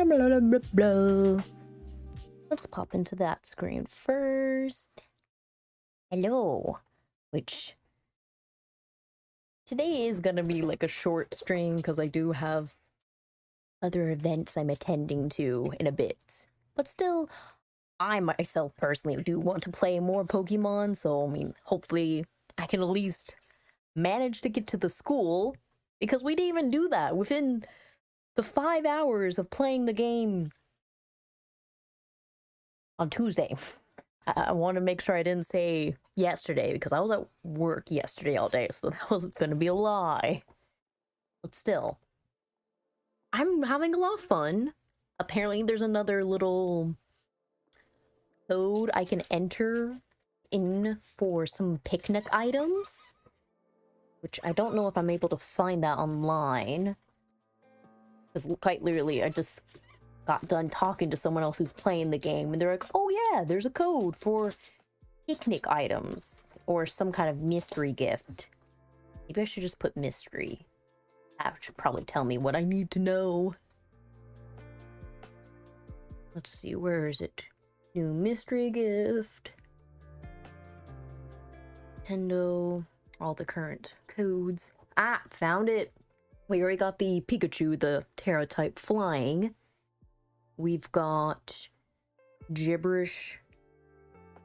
blah, blah, blah, blah. Let's pop into that screen first. Hello. Which today is gonna be like a short stream because I do have other events I'm attending to in a bit. But still, I myself personally do want to play more Pokemon, so I mean, hopefully I can at least manage to get to the school, because we didn't even do that within the 5 hours of playing the game on Tuesday. I want to make sure I didn't say yesterday, because I was at work yesterday all day, so that was going to be a lie. But still, I'm having a lot of fun. Apparently there's another little code I can enter in for some picnic items, which I don't know if I'm able to find that online, because quite literally I just got done talking to someone else who's playing the game, and they're like, oh yeah, there's a code for picnic items or some kind of mystery gift. Maybe I should just put mystery. That should probably tell me what I need to know. Let's see, where is it? New mystery gift. Nintendo. All the current codes. Ah, found it. We already got the Pikachu, the Terra type flying. We've got gibberish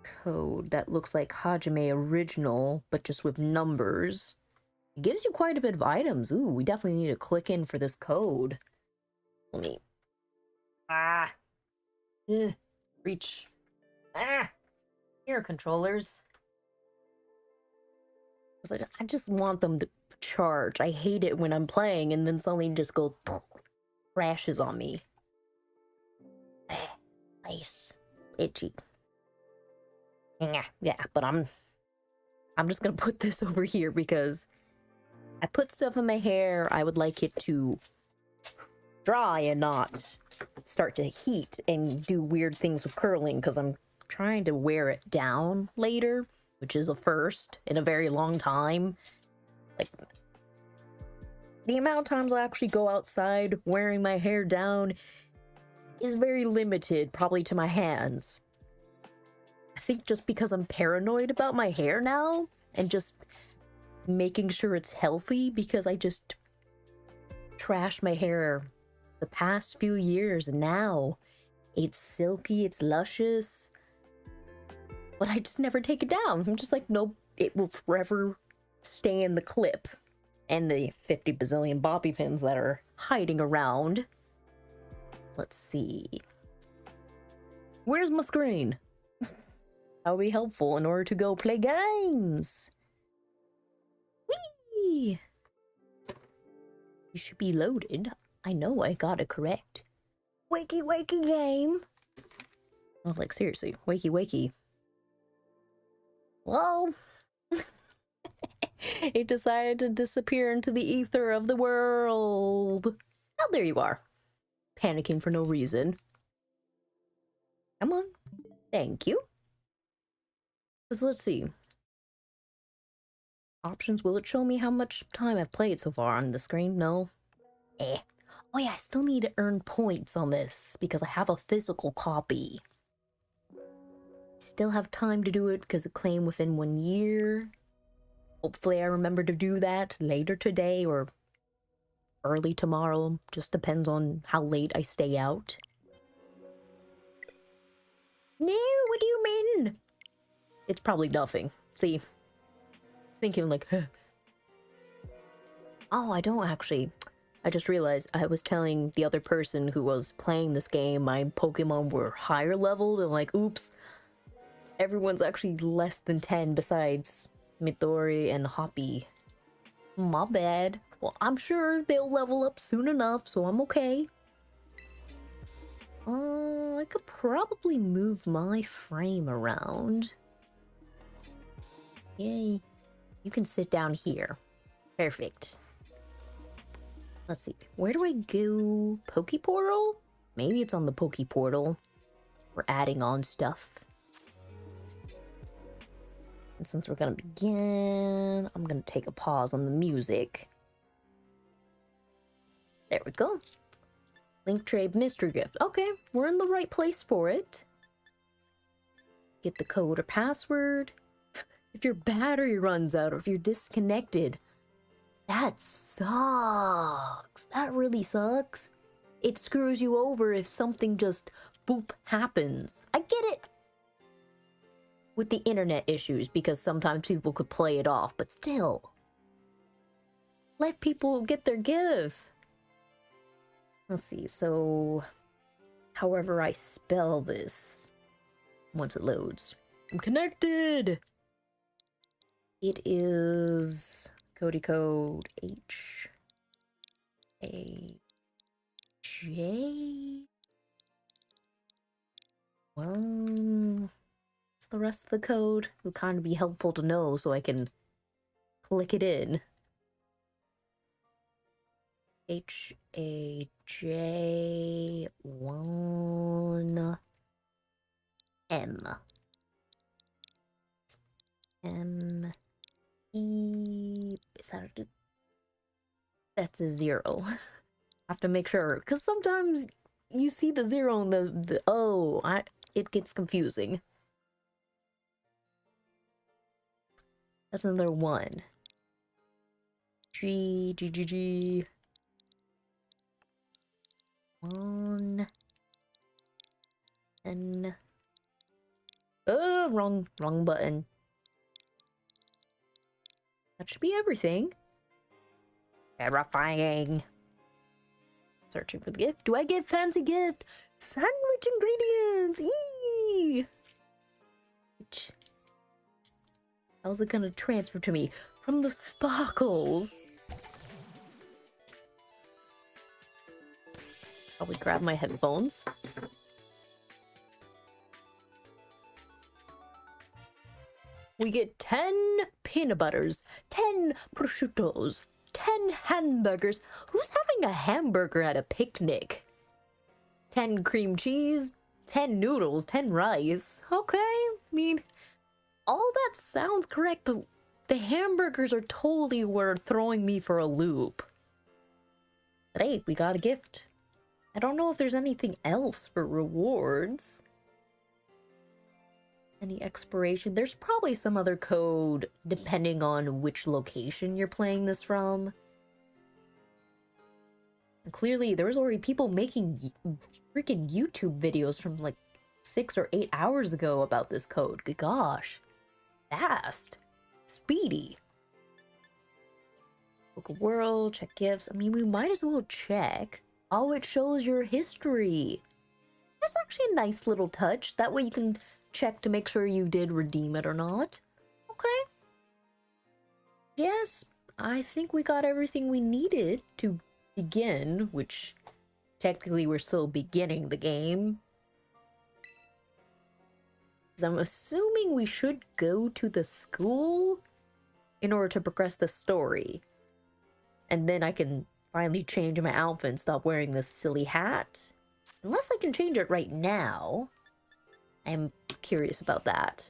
code that looks like Hajime original, but just with numbers. It gives you quite a bit of items. Ooh, we definitely need to click in for this code. Let me... reach. Here, controllers. I just want them to charge. I hate it when I'm playing and then something just goes crashes on me. Nice. Itchy. Yeah, but I'm just gonna put this over here because I put stuff in my hair. I would like it to dry and not start to heat and do weird things with curling, because I'm trying to wear it down later, which is a first in a very long time. Like, the amount of times I actually go outside wearing my hair down is very limited, probably to my hands. I think just because I'm paranoid about my hair now and just making sure it's healthy, because I just trashed my hair the past few years, and now it's silky, it's luscious, but I just never take it down. I'm just like, nope, it will forever stay in the clip and the 50 bazillion bobby pins that are hiding around. Let's see. Where's my screen? That would be helpful in order to go play games. Whee! You should be loaded. I know I got it correct. Wakey, wakey game. Oh, like seriously, wakey, wakey. Well, it decided to disappear into the ether of the world. Oh, there you are. Panicking for no reason. Come on. Thank you. So let's see. Options, will it show me how much time I've played so far on the screen? No. Oh yeah, I still need to earn points on this because I have a physical copy. Still have time to do it because it claimed within 1 year. Hopefully I remember to do that later today or early tomorrow. Just depends on how late I stay out. No, what do you mean? It's probably nothing. See? Thinking like, huh. Oh, I don't actually. I just realized I was telling the other person who was playing this game my Pokemon were higher leveled, and like, oops. Everyone's actually less than 10 besides Midori and Hoppip. My bad. Well, I'm sure they'll level up soon enough, so I'm okay. I could probably move my frame around. Yay. You can sit down here. Perfect. Let's see. Where do I go? Poke Portal? Maybe it's on the Poke Portal. We're adding on stuff. And since we're gonna begin, I'm gonna take a pause on the music. There we go. Link trade mystery gift. Okay, we're in the right place for it. Get the code or password. If your battery runs out or if you're disconnected, that sucks. That really sucks. It screws you over if something just boop happens. I get it with the internet issues because sometimes people could play it off, but still. Let people get their gifts. Let's see, so however I spell this once it loads. I'm connected! It is Cody code H-A-J. Well, what's the rest of the code? It would kind of be helpful to know so I can click it in. H-A-J-1 M. M-E... Is that a... That's a 0. I have to make sure, because sometimes you see the 0 and the O. It gets confusing. That's another 1. G, G, G, G. 1. N. Oh, wrong button. That should be everything. Terrifying. Searching for the gift. Do I get fancy gift? Sandwich ingredients! Eee! How's it gonna transfer to me? From the sparkles. Probably grab my headphones. We get 10 peanut butters, 10 prosciuttos, 10 hamburgers. Who's having a hamburger at a picnic? 10 cream cheese, 10 noodles, 10 rice. Okay, I mean, all that sounds correct, but the hamburgers are totally worth throwing me for a loop. But hey, we got a gift. I don't know if there's anything else for rewards. Any expiration? There's probably some other code depending on which location you're playing this from. And clearly, there was already people making freaking YouTube videos from like 6 or 8 hours ago about this code. Good gosh. Fast. Speedy. Book of World, check gifts. I mean, we might as well check. Oh, it shows your history. That's actually a nice little touch. That way you can check to make sure you did redeem it or not. Okay. Yes, I think we got everything we needed to begin, which technically we're still beginning the game. I'm assuming we should go to the school in order to progress the story. And then I can finally change my outfit and stop wearing this silly hat. Unless I can change it right now. I'm curious about that.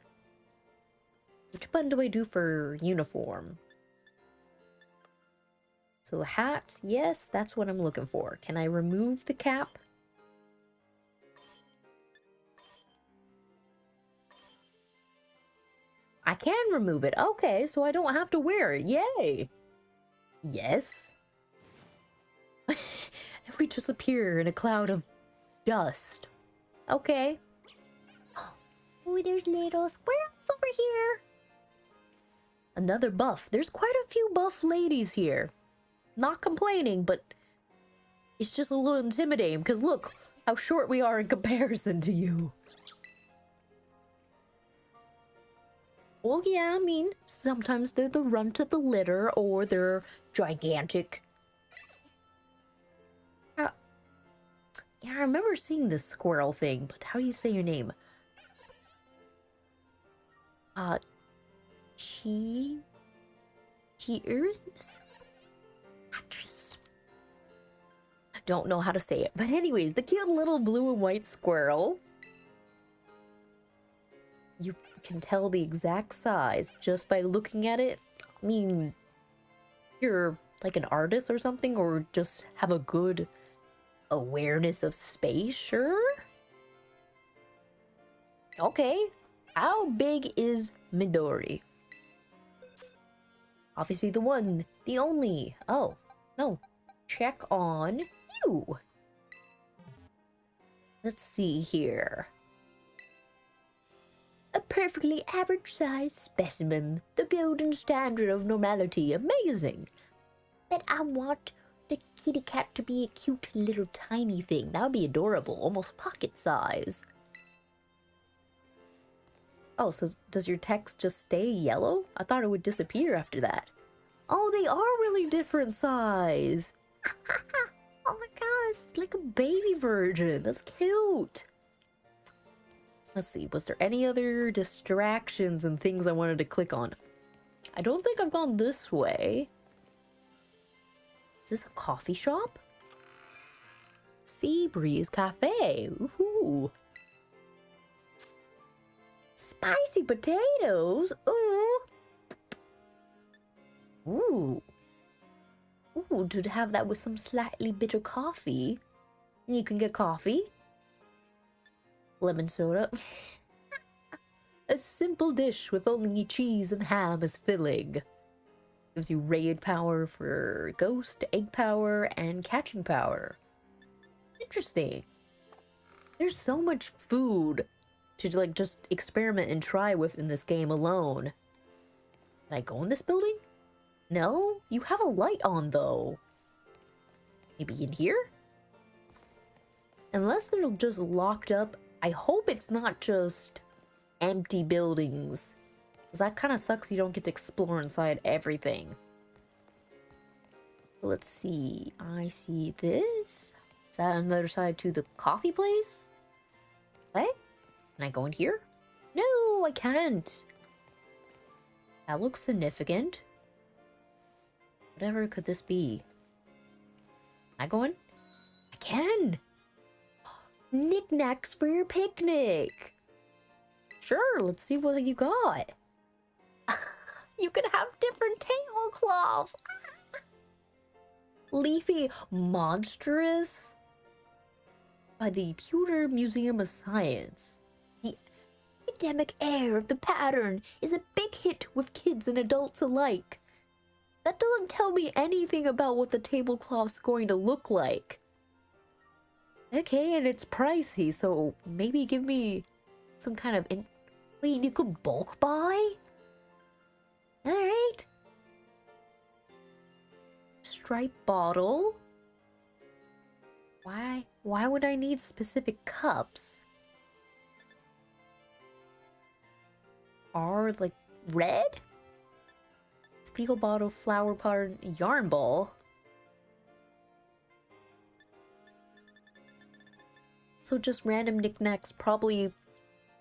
Which button do I do for uniform? So hat, yes, that's what I'm looking for. Can I remove the cap? I can remove it. Okay, so I don't have to wear it. Yay! Yes. If we just appear in a cloud of dust. Okay. Oh, there's little squirrels over here. Another buff. There's quite a few buff ladies here. Not complaining, but it's just a little intimidating because look how short we are in comparison to you. Well, yeah, I mean, sometimes they're the runt of the litter or they're gigantic. Yeah, I remember seeing this squirrel thing, but how do you say your name? Cheers? Actress. Don't know how to say it, but anyways, the cute little blue and white squirrel. You can tell the exact size just by looking at it. I mean, you're like an artist or something, or just have a good Awareness of space, sure? Okay. How big is Midori? Obviously the one, the only. Oh, no. Check on you. Let's see here. A perfectly average-sized specimen. The golden standard of normality. Amazing. But I want the kitty cat to be a cute little tiny thing. That would be adorable. Almost pocket size. Oh, so does your text just stay yellow? I thought it would disappear after that. Oh, they are really different size. Oh my gosh, it's like a baby version. That's cute. Let's see, was there any other distractions and things I wanted to click on? I don't think I've gone this way. Is this a coffee shop? Sea Breeze Cafe. Ooh. Spicy potatoes. Ooh. Ooh. Ooh, to have that with some slightly bitter coffee. And you can get coffee. Lemon soda. A simple dish with only cheese and ham as filling. Gives you raid power for ghost, egg power, and catching power. Interesting. There's so much food to like just experiment and try with in this game alone. Can I go in this building? No? You have a light on though. Maybe in here? Unless they're just locked up, I hope it's not just empty buildings. Because that kind of sucks you don't get to explore inside everything. Let's see. I see this. Is that on the other side to the coffee place? Okay. Can I go in here? No, I can't. That looks significant. Whatever could this be? Can I go in? I can! Knickknacks for your picnic! Sure, let's see what you got. You can have different tablecloths! Leafy Monstrous by the Pewter Museum of Science. The academic air of the pattern is a big hit with kids and adults alike. That doesn't tell me anything about what the tablecloth's going to look like. Okay, and it's pricey, so maybe give me some kind of... Wait, you could bulk buy? Alright. Stripe bottle. Why would I need specific cups? Are, like, red? Steel bottle, flower pot, yarn ball. So just random knickknacks, probably,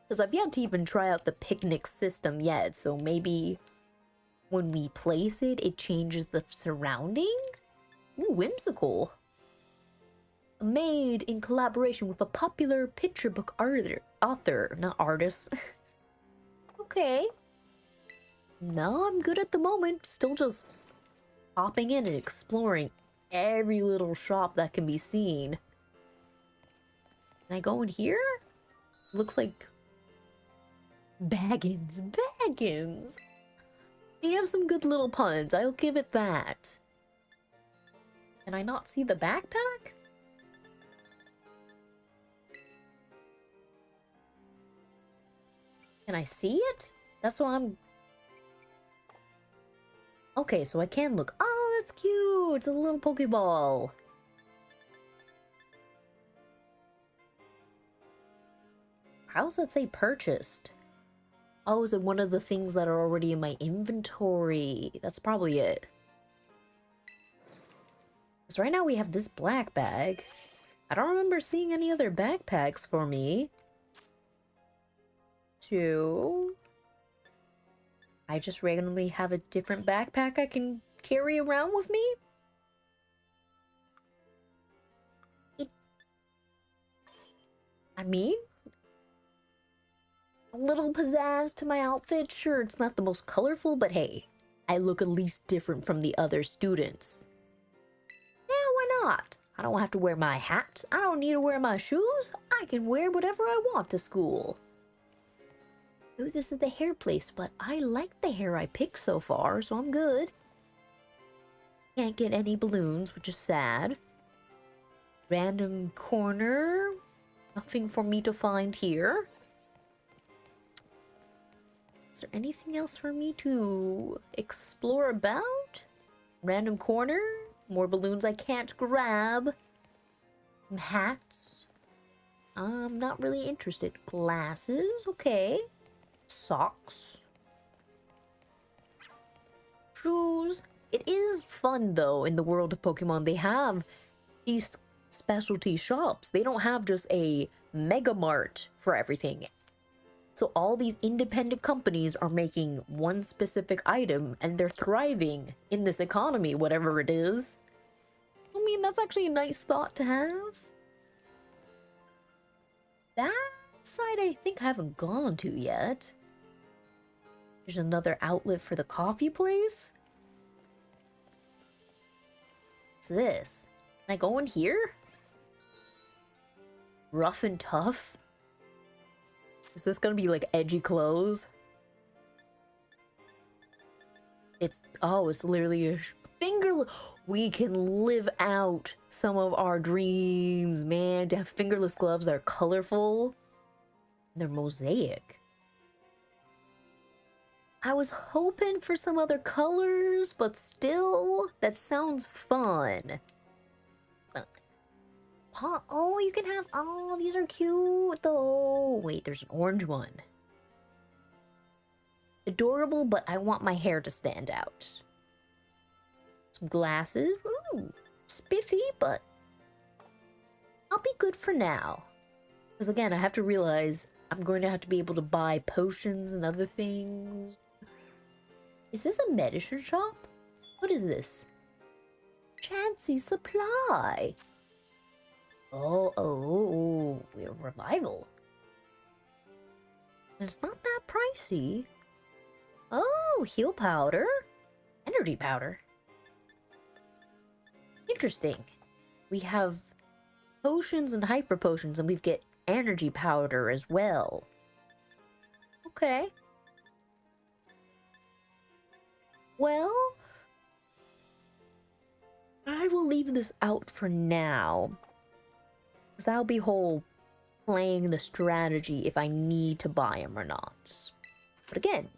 because I've yet to even try out the picnic system yet, so maybe when we place it, it changes the surrounding? Ooh, whimsical. Made in collaboration with a popular picture book author, not artist. Okay. No, I'm good at the moment. Still just hopping in and exploring every little shop that can be seen. Can I go in here? Looks like Baggins. Baggins! They have some good little puns, I'll give it that. Can I not see the backpack? Can I see it? That's why I'm... Okay, so I can look. Oh, that's cute! It's a little Pokeball. How does that say purchased? Oh, is it one of the things that are already in my inventory? That's probably it. Because right now we have this black bag. I don't remember seeing any other backpacks for me. So... I just randomly have a different backpack I can carry around with me? I mean... a little pizzazz to my outfit. Sure, it's not the most colorful, but hey, I look at least different from the other students. Yeah, why not? I don't have to wear my hat. I don't need to wear my shoes. I can wear whatever I want to school. Ooh, this is the hair place, but I like the hair I picked so far, so I'm good. Can't get any balloons, which is sad. Random corner. Nothing for me to find here. Is there anything else for me to explore about? Random corner. More balloons I can't grab. Some hats. I'm not really interested. Glasses. Okay. Socks. Shoes. It is fun, though, in the world of Pokemon. They have these specialty shops. They don't have just a mega mart for everything. So all these independent companies are making one specific item, and they're thriving in this economy, whatever it is. I mean, that's actually a nice thought to have. That side I think I haven't gone to yet. There's another outlet for the coffee place. What's this? Can I go in here? Rough and tough? Is this gonna be like edgy clothes? It's literally a finger. We can live out some of our dreams, man. To have fingerless gloves that are colorful. They're mosaic. I was hoping for some other colors, but still, that sounds fun. Oh, you can have, oh, these are cute though. Wait, there's an orange one. Adorable, but I want my hair to stand out. Some glasses. Ooh, spiffy, but I'll be good for now. Because again, I have to realize I'm going to have to be able to buy potions and other things. Is this a medicine shop? What is this? Chancy Supply. Oh, we have revival. And it's not that pricey. Oh, heal powder. Energy powder. Interesting. We have potions and hyper potions, and we get energy powder as well. Okay. Well, I will leave this out for now. Because that'll be whole playing the strategy if I need to buy them or not. But again,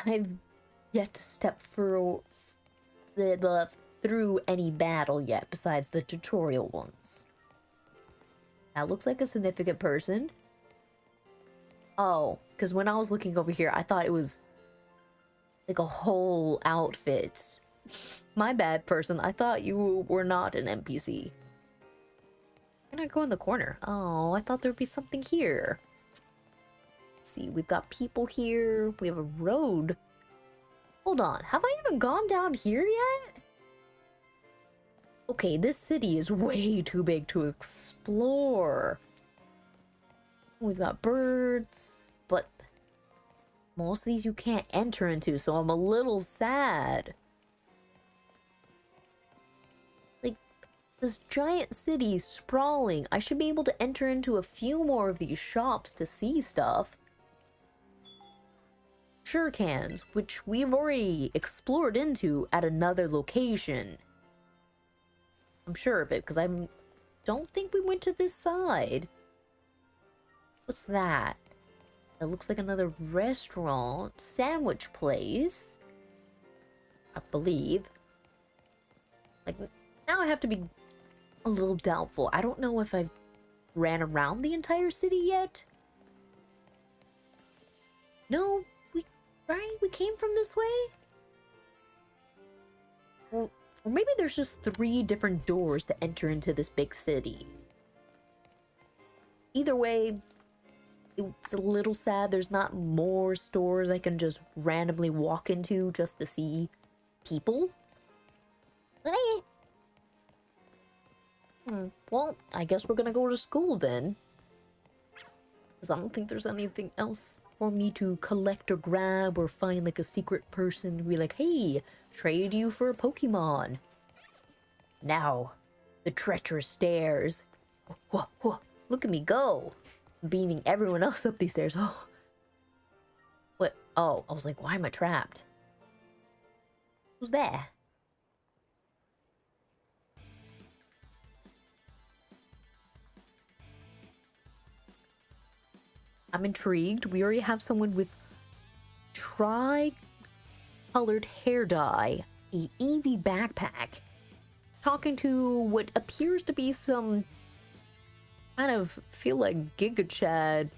I've yet to step through through any battle yet besides the tutorial ones. That looks like a significant person. Oh, because when I was looking over here, I thought it was like a whole outfit. My bad, person. I thought you were not an NPC. Why can I go in the corner? Oh, I thought there would be something here. Let's see, we've got people here. We have a road. Hold on, have I even gone down here yet? Okay, this city is way too big to explore. We've got birds, but most of these you can't enter into, so I'm a little sad. Like, this giant city sprawling. I should be able to enter into a few more of these shops to see stuff. Shurikens, which we've already explored into at another location. I'm sure of it, because I don't think we went to this side. What's that? That looks like another restaurant, sandwich place. I believe. Like, now I have to be a little doubtful. I don't know if I've ran around the entire city yet. No, we came from this way? Well, or maybe there's just 3 different doors to enter into this big city. Either way, it's a little sad there's not more stores I can just randomly walk into just to see people. Well, I guess we're gonna go to school then. Because I don't think there's anything else for me to collect or grab or find like a secret person to be like, hey, trade you for a Pokemon. Now, The treacherous stairs. Whoa, whoa, look at me go. Beaming everyone else up these stairs. Oh. What? Oh, I was like, why am I trapped? Who's there? I'm intrigued. We already have someone with tri-colored hair dye, a Eevee backpack, talking to what appears to be some kind of feel like Giga Chad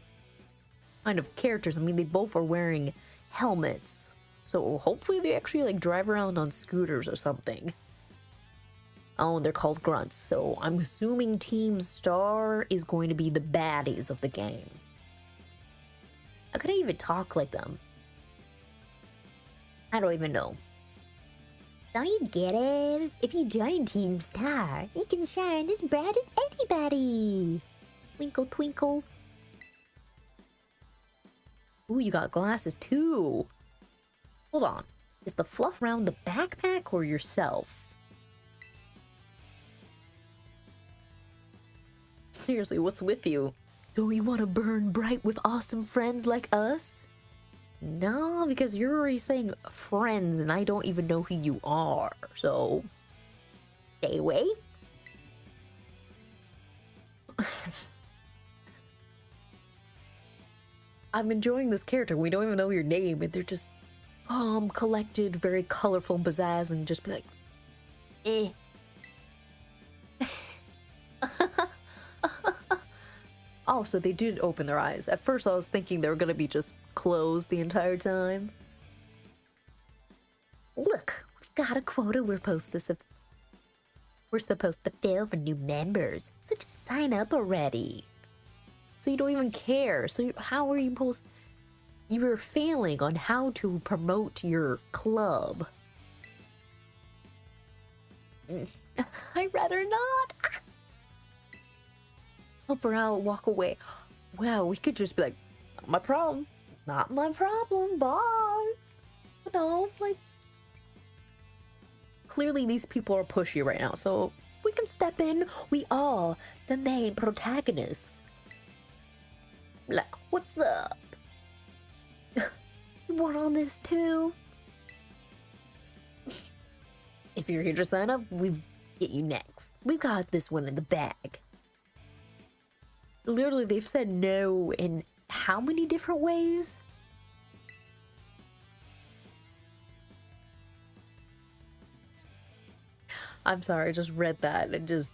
kind of characters. I mean, they both are wearing helmets, so hopefully they actually like drive around on scooters or something. Oh, and they're called grunts, so I'm assuming Team Star is going to be the baddies of the game. How could I even talk like them? I don't even know. Don't you get it? If you join Team Star, you can shine as bright as anybody. Twinkle, twinkle. Ooh, you got glasses too. Hold on. Is the fluff around the backpack or yourself? Seriously, what's with you? Don't you want to burn bright with awesome friends like us? No, because you're already saying friends and I don't even know who you are, so stay away. I'm enjoying this character. We don't even know your name and they're just calm, collected, very colorful and pizzazz and just be like, eh. Oh, so they did open their eyes. At first I was thinking they were gonna be just closed the entire time. Look, we've got a quota we're supposed to fill for new members. So just sign up already. So you don't even care. So how are you supposed... You're failing on how to promote your club. I'd rather not. Help her out, walk away. Wow, we could just be like, not my problem. Not my problem, bye. You know, like... Clearly these people are pushy right now, so we can step in. We are the main protagonists. Like, what's up? You want on this too? If you're here to sign up, we'll get you next. We got this one in the bag. Literally, they've said no in how many different ways? I'm sorry, I just read that and just...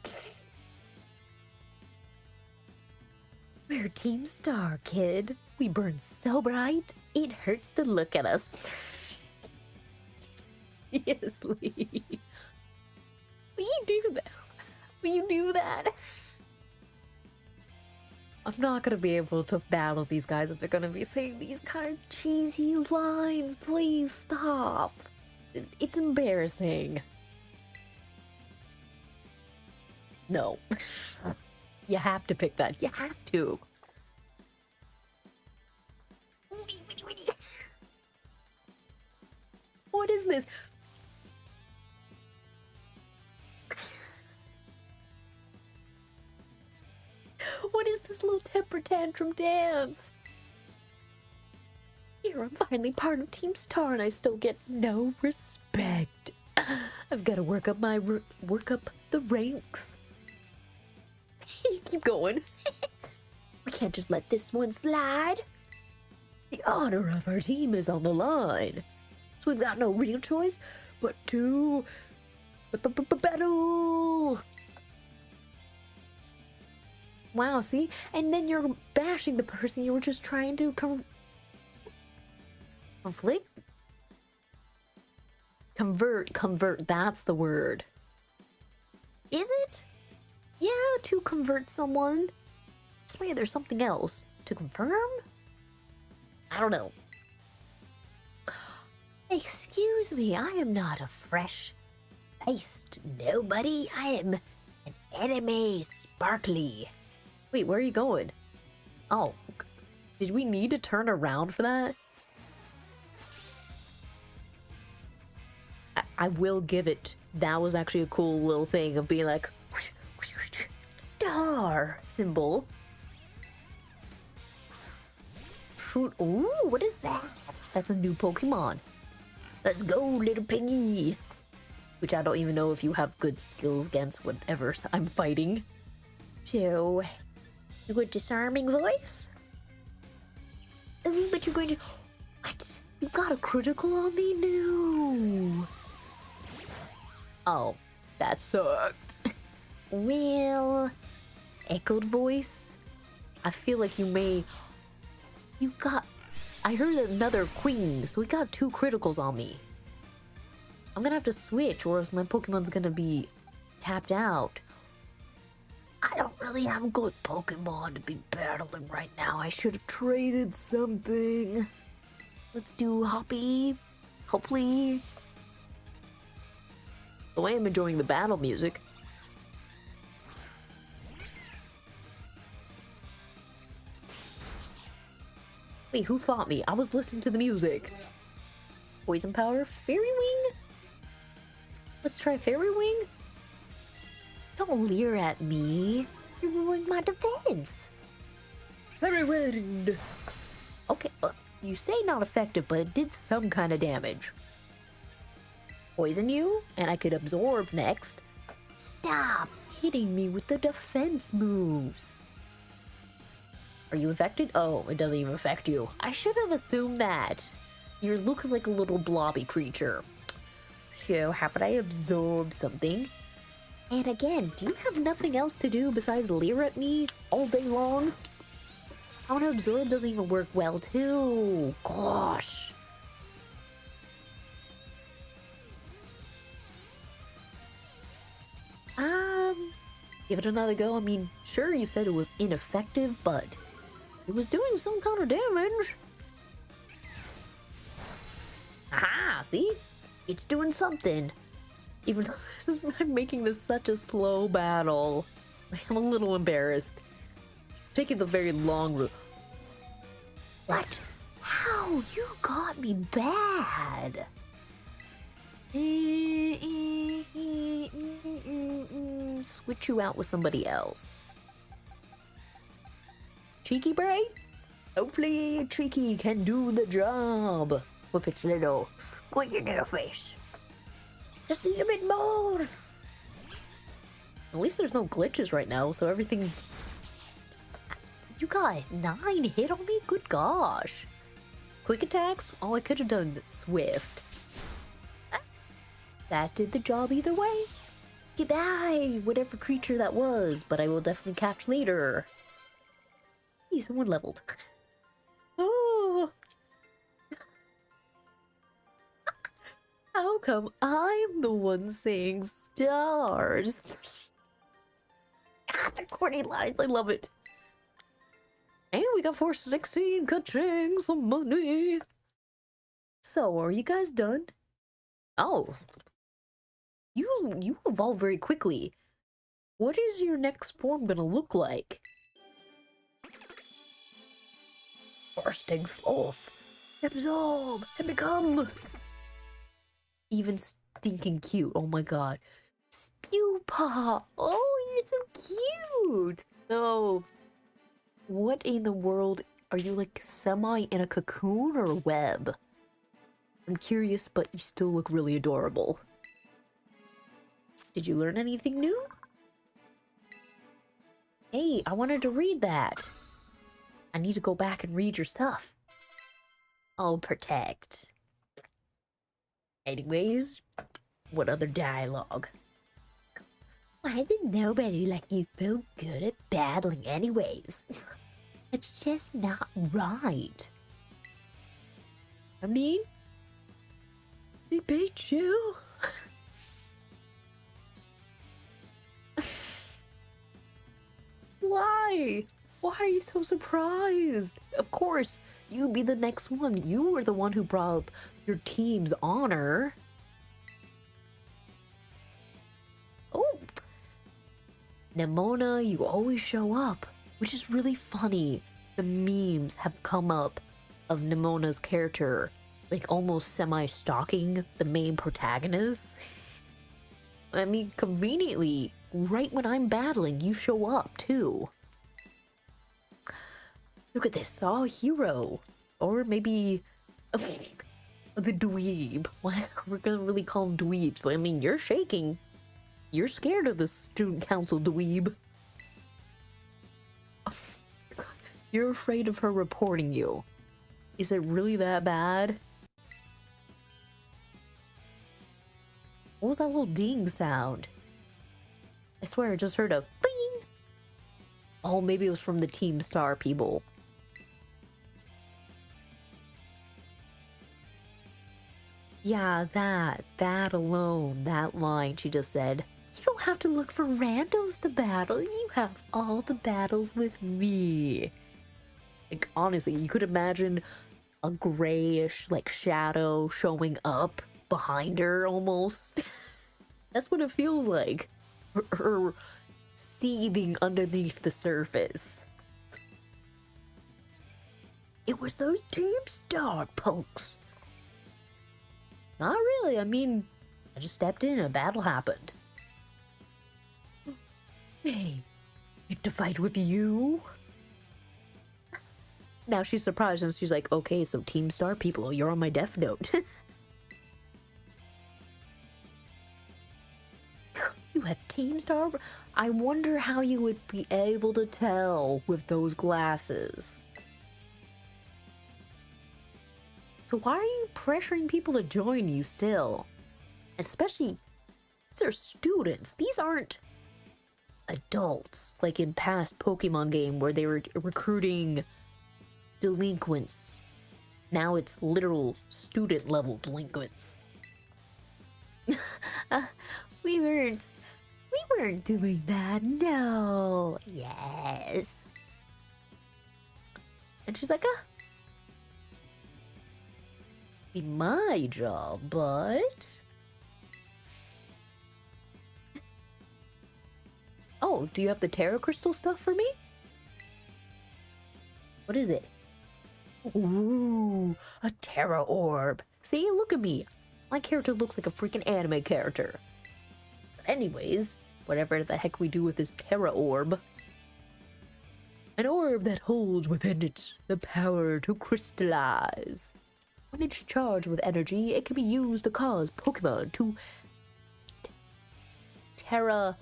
We're Team Star, kid. We burn so bright, it hurts to look at us. Yes, Lee. Will you do that? Will you do that? I'm not gonna be able to battle these guys if they're gonna be saying these kind of cheesy lines. Please stop. It's embarrassing. No. You have to pick that. You have to. What is this? What is this little temper tantrum dance? Here, I'm finally part of Team Star and I still get no respect. I've got to work up the ranks. Keep going. We can't just let this one slide. The honor of our team is on the line. So we've got no real choice but to battle. Wow, see? And then you're bashing the person you were just trying to convert, that's the word. Is it? Yeah, to convert someone. I swear there's something else. To confirm? I don't know. Excuse me, I am not a fresh-faced nobody. I am an anime sparkly. Wait, where are you going? Oh, did we need to turn around for that? I will give it. That was actually a cool little thing of being like, star symbol. Shoot. Ooh, what is that? That's a new Pokemon. Let's go, little piggy. Which I don't even know if you have good skills against whatever I'm fighting. So, you got disarming voice? But you're going to... What? You got a critical on me? No. Oh, that sucked. Well, echoed voice. I feel like you may... You got... I heard another queen, so we got 2 criticals on me. I'm gonna have to switch, or else my Pokemon's gonna be tapped out. I don't really have good Pokemon to be battling right now. I should have traded something. Let's do Hoppip. Hopefully. Oh, I am enjoying the battle music. Wait, who fought me? I was listening to the music. Poison Power? Fairy Wing? Let's try Fairy Wing. Don't leer at me. You're ruining my defense. Fairy Wind. Okay, you say not effective, but it did some kind of damage. Poison you, and I could absorb next. Stop hitting me with the defense moves. Are you infected? Oh, it doesn't even affect you. I should have assumed that. You're looking like a little blobby creature. So, how about I absorb something? And again, do you have nothing else to do besides leer at me all day long? Counter absorb doesn't even work well too. Gosh. Give it another go. I mean, sure, you said it was ineffective, but it was doing some kind of damage. Aha, see? It's doing something. Even though I'm making this such a slow battle. I'm a little embarrassed. Taking the very long route. What? How? You got me bad. Switch you out with somebody else. Cheeky Bray? Hopefully Cheeky can do the job with its little squeaky little face. Just a little bit more. At least there's no glitches right now, so everything's... You got 9 hit on me? Good gosh. Quick attacks? Oh, I could have done Swift. That did the job either way. Goodbye, whatever creature that was, but I will definitely catch later. Hey, someone leveled. Oh. How come I'm the one saying stars? God, the corny lines, I love it. And we got 416 catching some money. So, are you guys done? Oh. You evolve very quickly. What is your next form gonna look like? Bursting forth. Absorb and become. Even stinking cute. Oh my god. Spew Paw. Oh, you're so cute. So, what in the world are you, like, semi in a cocoon or a web? I'm curious, but you still look really adorable. Did you learn anything new? Hey, I wanted to read that. I need to go back and read your stuff. I'll protect. Anyways, what other dialogue? Why did nobody like you so good at battling anyways? It's just not right. I mean, they beat you. Why? Why are you so surprised? Of course, you'd be the next one. You were the one who brought up your team's honor. Oh! Nemona, you always show up, which is really funny. The memes have come up of Nemona's character, like almost semi-stalking the main protagonist. I mean, conveniently, right when I'm battling, you show up too. Look at this, saw hero. Or maybe the dweeb. We're gonna really call them dweebs, but I mean, you're shaking. You're scared of the student council dweeb. You're afraid of her reporting you. Is it really that bad? What was that little ding sound? I swear I just heard a bing! Oh, maybe it was from the Team Star people. Yeah, that alone, that line she just said. You don't have to look for randos to battle. You have all the battles with me. Like, honestly, you could imagine a grayish, like, shadow showing up behind her, almost. That's what it feels like. Her seething underneath the surface. It was those Team Star punks. Not really, I mean, I just stepped in and a battle happened. Hey, get to fight with you? Now she's surprised and she's like, okay, so Team Star people, you're on my death note. You have Team Star? I wonder how you would be able to tell with those glasses. So why are you pressuring people to join you still? Especially, these are students. These aren't adults, like in past Pokemon game where they were recruiting delinquents. Now it's literal student level delinquents. We weren't doing that, no. Yes. And she's like, be my job, but... Oh, do you have the Terra Crystal stuff for me? What is it? Ooh, a Terra Orb. See, look at me. My character looks like a freaking anime character. But anyways, whatever the heck we do with this Terra Orb. An orb that holds within it the power to crystallize. When it's charged with energy, it can be used to cause Pokemon to Terra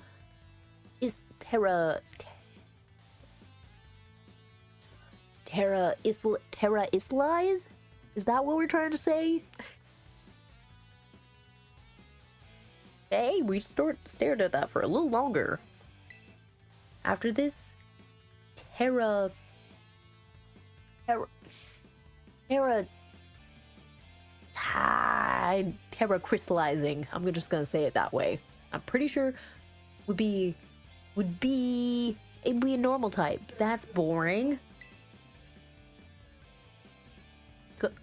Islaize? Is that what we're trying to say? Hey, we stared at that for a little longer. After this, Terra crystallizing. I'm just gonna say it that way. I'm pretty sure would be a normal type. That's boring.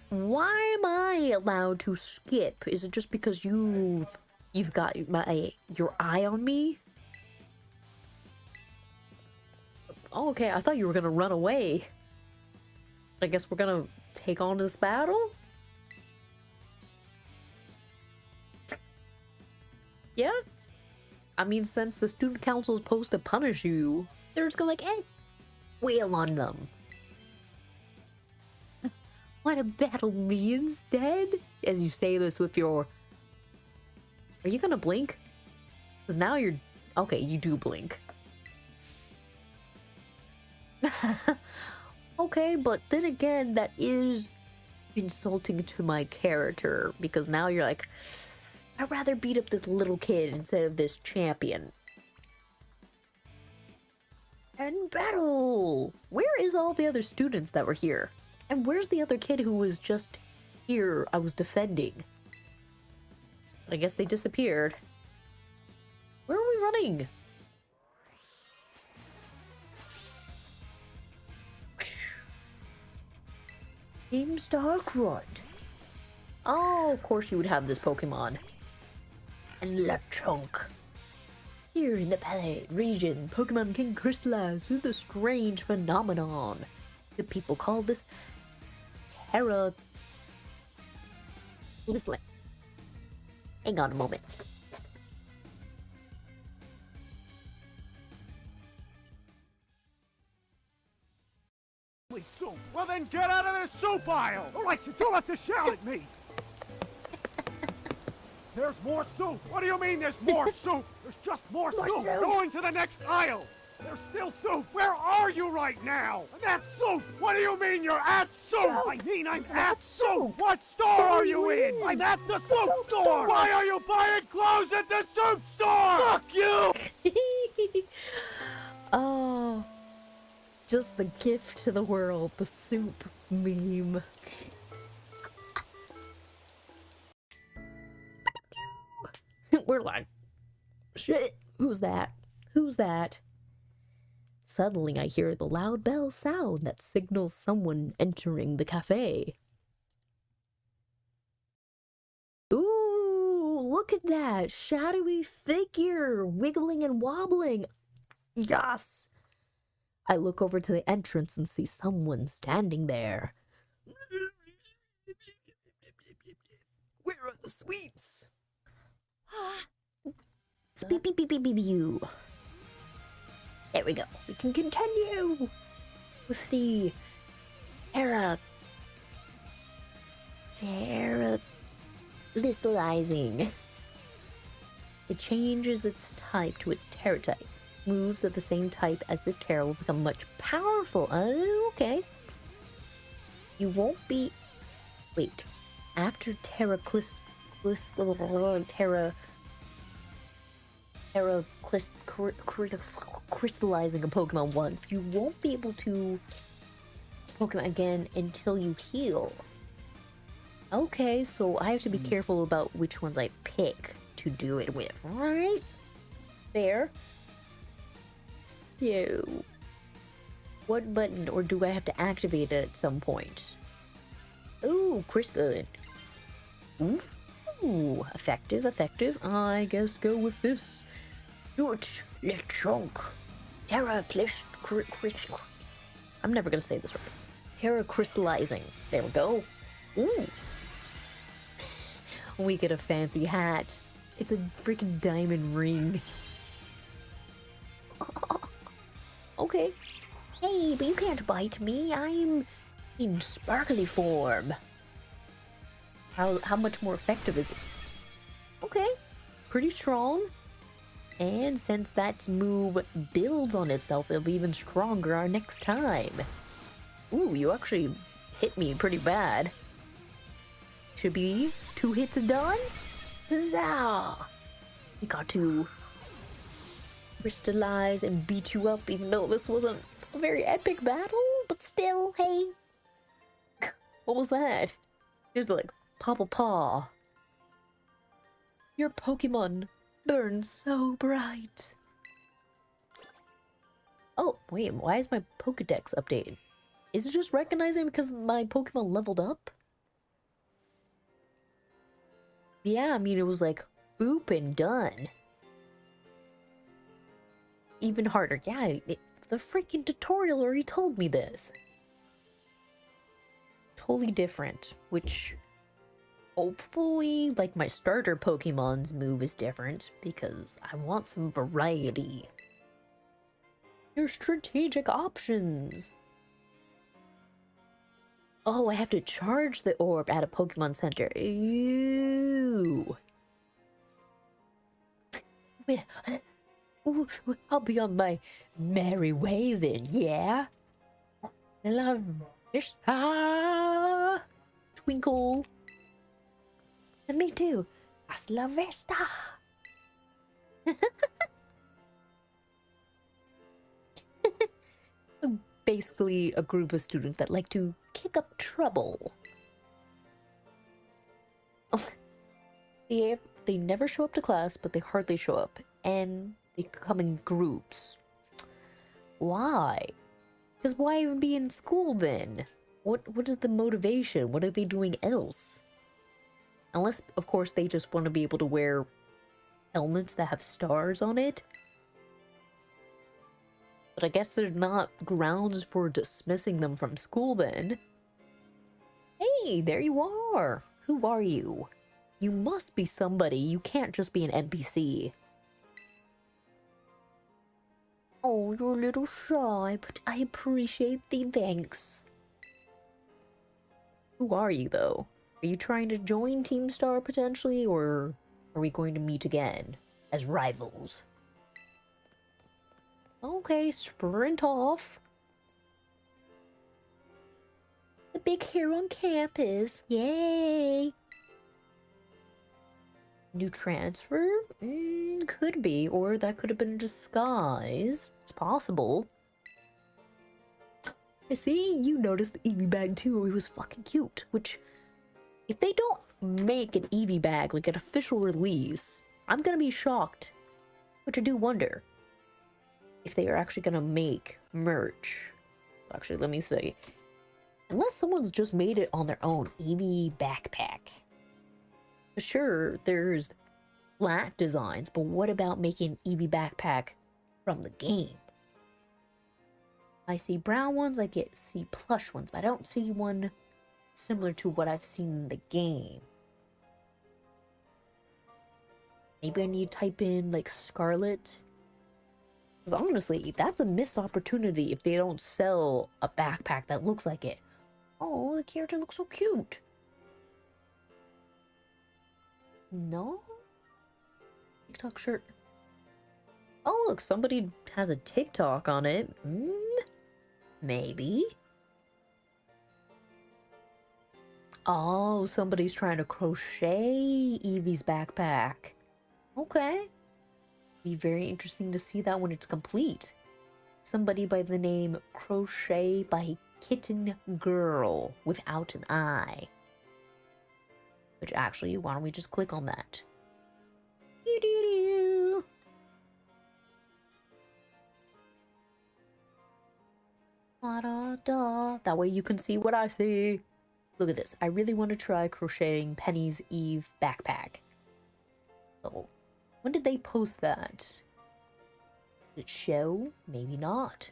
Why am I allowed to skip? Is it just because you've got your eye on me? Oh, okay, I thought you were gonna run away. I guess we're gonna take on this battle? Yeah? I mean, since the student council is supposed to punish you, they're just gonna like, wail on them. Wanna battle me instead? As you say this with your... Are you gonna blink? Because now you're... Okay, you do blink. Okay, but then again, that is insulting to my character. Because now you're like... I'd rather beat up this little kid instead of this champion. And battle! Where is all the other students that were here? And where's the other kid who was just here I was defending? I guess they disappeared. Where are we running? Team Star Grunt. Oh, of course you would have this Pokemon. And Lechok. Here in the Palette region, Pokemon can crystallize through the strange phenomenon. The people call this Terra... Hang on a moment. Then get out of this soup aisle! All right, you don't have to shout at me! There's more soup! What do you mean there's more soup? There's just more soup! Going to the next aisle! There's still soup! Where are you right now? I'm at soup! What do you mean you're at soup? I mean I'm at soup! What store are you in? I'm at the soup store! Why are you buying clothes at the soup store? Fuck you! Oh, just the gift to the world, the soup meme. We're like, shit, who's that? Who's that? Suddenly I hear the loud bell sound that signals someone entering the cafe. Ooh, look at that shadowy figure wiggling and wobbling. Yes! I look over to the entrance and see someone standing there. Where are the sweets? Beep, beep, beep, beep, beep, beep. There we go. We can continue with the terrestrializing. It changes its type to its terra type. Moves of the same type as this terra will become much powerful. Oh, okay. You won't be... Wait. After crystallizing a Pokemon once, you won't be able to Pokemon again until you heal. Okay, so I have to be careful about which ones I pick to do it with, right? Fair. So, what button, or do I have to activate it at some point? Ooh, crystalline. Ooh, effective. I guess go with this. Do it, Lechok. I'm never gonna say this right. Terra crystallizing. There we go. Ooh. We get a fancy hat. It's a freaking diamond ring. Okay. Hey, but you can't bite me. I'm in sparkly form. How much more effective is it? Okay. Pretty strong. And since that move builds on itself, it'll be even stronger our next time. Ooh, you actually hit me pretty bad. Should be 2 hits and done. Huzzah! We got to crystallize and beat you up, even though this wasn't a very epic battle, but still, hey. What was that? Just like, paw. Your Pokemon burns so bright. Oh, wait, why is my Pokedex updated? Is it just recognizing because my Pokemon leveled up? Yeah, I mean, it was like, boop and done. Even harder. Yeah, the freaking tutorial already told me this. Totally different, which hopefully, like, my starter Pokemon's move is different, because I want some variety. Your strategic options. Oh, I have to charge the orb at a Pokemon Center. Ew. I'll be on my merry way then, yeah? I love this. Twinkle. And me too. Hasta la vista. Basically a group of students that like to kick up trouble. They never show up to class, but they hardly show up. And they come in groups. Why? Because why even be in school then? What is the motivation? What are they doing else? Unless, of course, they just want to be able to wear helmets that have stars on it. But I guess there's not grounds for dismissing them from school then. Hey, there you are! Who are you? You must be somebody. You can't just be an NPC. Oh, you're a little shy, but I appreciate the thanks. Who are you, though? Are you trying to join Team Star potentially, or are we going to meet again as rivals? Okay, sprint off. The big hero on campus. Yay! New transfer? Could be, or that could have been a disguise. It's possible. I see you noticed the Eevee bag too. It was fucking cute. Which, if they don't make an Eevee bag like an official release, I'm gonna be shocked. Which I do wonder if they are actually gonna make merch. Actually, let me see. Unless someone's just made it on their own Eevee backpack. Sure, there's flat designs, but what about making Eevee backpack from the game? I see brown ones, I see plush ones, but I don't see one similar to what I've seen in the game. Maybe I need to type in like Scarlet. Because honestly, that's a missed opportunity if they don't sell a backpack that looks like it. Oh, the character looks so cute. No? TikTok shirt. Oh, look, somebody has a TikTok on it. Maybe. Oh, somebody's trying to crochet Eevee's backpack. Okay. Be very interesting to see that when it's complete. Somebody by the name Crochet by Kitten Girl without an I. Which actually, why don't we just click on that? Doo-doo-doo. Da-da-da. That way you can see what I see. Look at this. I really want to try crocheting Penny's Eve backpack. So, when did they post that? Did it show? Maybe not.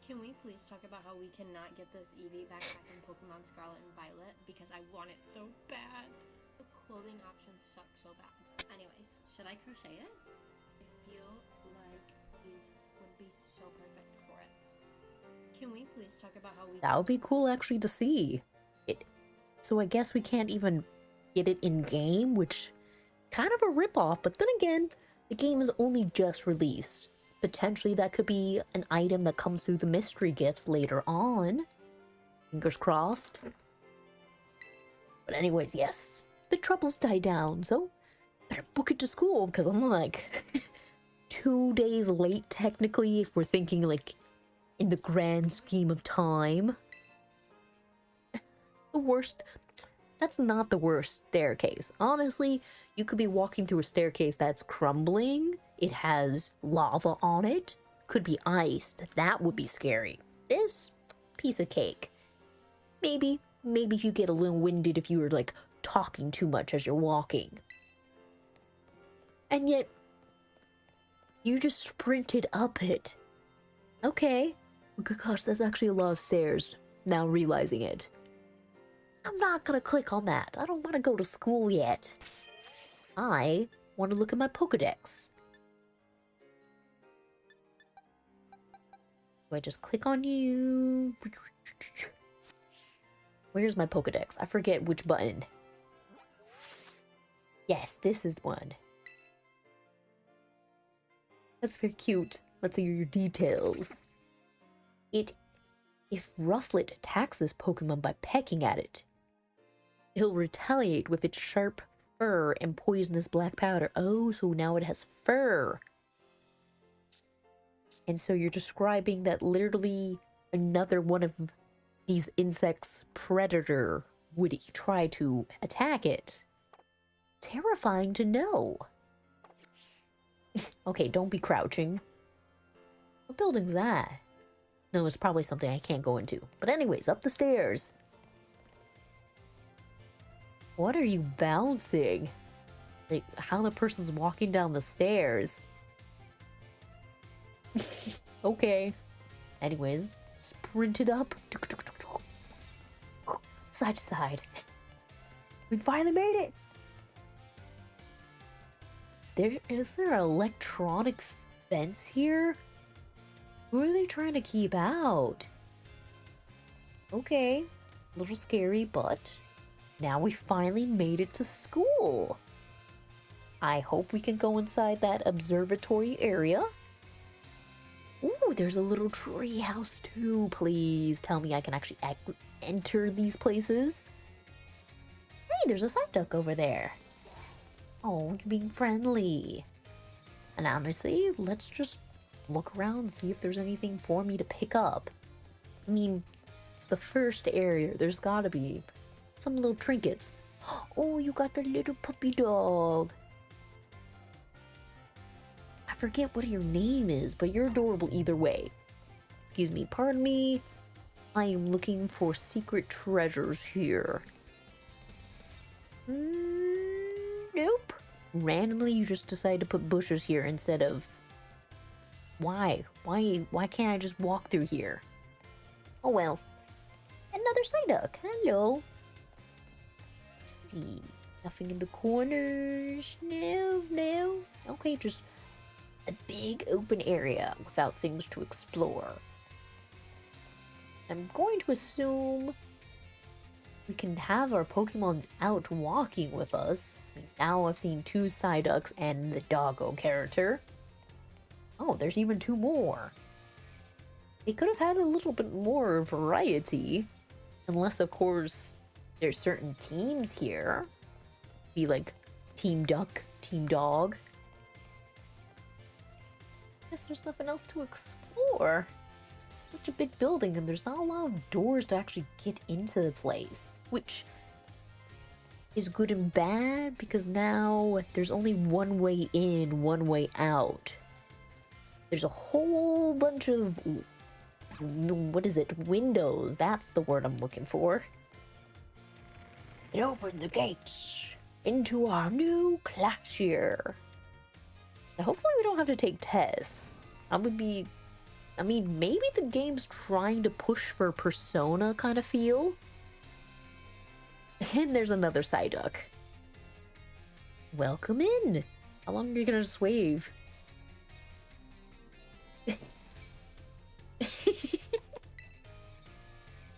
Can we please talk about how we cannot get this Eevee backpack in Pokemon Scarlet and Violet? Because I want it so bad. The clothing options suck so bad. Anyways, should I crochet it? I feel like these would be so perfect for it. Can we please talk about how we... That would be cool actually to see. So I guess we can't even get it in-game, which kind of a ripoff, but then again, the game is only just released. Potentially that could be an item that comes through the mystery gifts later on. Fingers crossed. But anyways, yes. The troubles die down, so better book it to school, because I'm like 2 days late technically if we're thinking like in the grand scheme of time. The worst... That's not the worst staircase. Honestly, you could be walking through a staircase that's crumbling. It has lava on it. Could be iced. That would be scary. This piece of cake. Maybe you get a little winded if you were like talking too much as you're walking. And yet, you just sprinted up it. Okay. Gosh, that's actually a lot of stairs. Now realizing it. I'm not gonna click on that. I don't want to go to school yet. I want to look at my Pokedex. Do I just click on you? Where's my Pokedex? I forget which button. Yes, this is one. That's very cute. Let's see your details. If Rufflet attacks this Pokemon by pecking at it, he'll retaliate with its sharp fur and poisonous black powder. Oh, so now it has fur. And so you're describing that literally another one of these insects' predator would try to attack it. Terrifying to know. Okay, don't be crouching. What building's that? No, it's probably something I can't go into. But anyways, up the stairs. What are you bouncing? Like, how the person's walking down the stairs. Okay. Anyways, sprinted up. Side to side. We finally made it! Is there an electronic fence here? Who are they trying to keep out? Okay, a little scary, but now we finally made it to school. I hope we can go inside that observatory area. Ooh, there's a little tree house too. Please tell me I can actually enter these places. Hey, there's a side duck over there. Oh, you're being friendly. And honestly, let's just look around and see if there's anything for me to pick up. I mean, it's the first area. There's gotta be some little trinkets. Oh, you got the little puppy dog. I forget what your name is, but you're adorable either way. Excuse me, pardon me. I am looking for secret treasures here. Nope. Randomly, you just decide to put bushes here instead of... Why? Why can't I just walk through here? Oh well. Another Psyduck. Hello. Let's see. Nothing in the corners. No. Okay, just a big open area without things to explore. I'm going to assume we can have our Pokemons out walking with us. Now I've seen 2 Psyducks and the doggo character. Oh, there's even 2 more. They could have had a little bit more variety. Unless, of course, there's certain teams here. Be like Team Duck, Team Dog. Guess there's nothing else to explore. Such a big building and there's not a lot of doors to actually get into the place. Which is good and bad because now there's only one way in, one way out. There's a whole bunch of... What is it? Windows. That's the word I'm looking for. It opened the gates into our new class year. Now, hopefully we don't have to take tests. I mean, maybe the game's trying to push for Persona kind of feel. And there's another Psyduck. Welcome in. How long are you gonna just wave?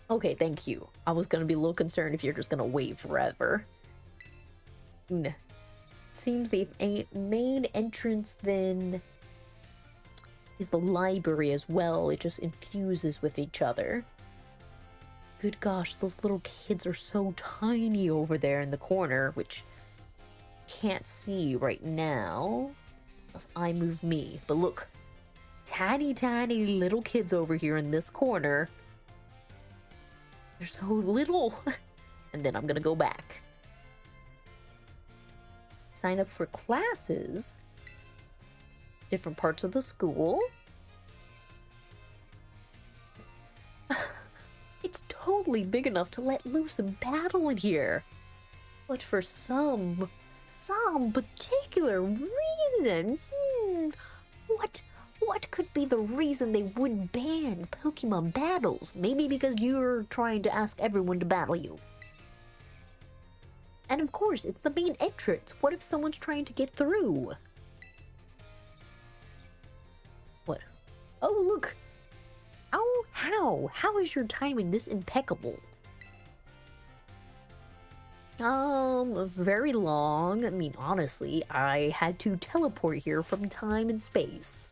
Okay, thank you. I was gonna be a little concerned if you're just gonna wave forever. Seems the main entrance then is the library as well. It just infuses with each other. Good gosh, those little kids are so tiny over there in the corner, which can't see right now unless I move me. But look, tiny little kids over here in this corner. They're so little. And then I'm gonna go back. Sign up for classes. Different parts of the school. It's totally big enough to let loose and battle in here. But for some particular reason, what could be the reason they would ban Pokemon battles? Maybe because you're trying to ask everyone to battle you. And of course, it's the main entrance. What if someone's trying to get through? What? Oh, look! How is your timing this impeccable? Very long. I mean, honestly, I had to teleport here from time and space.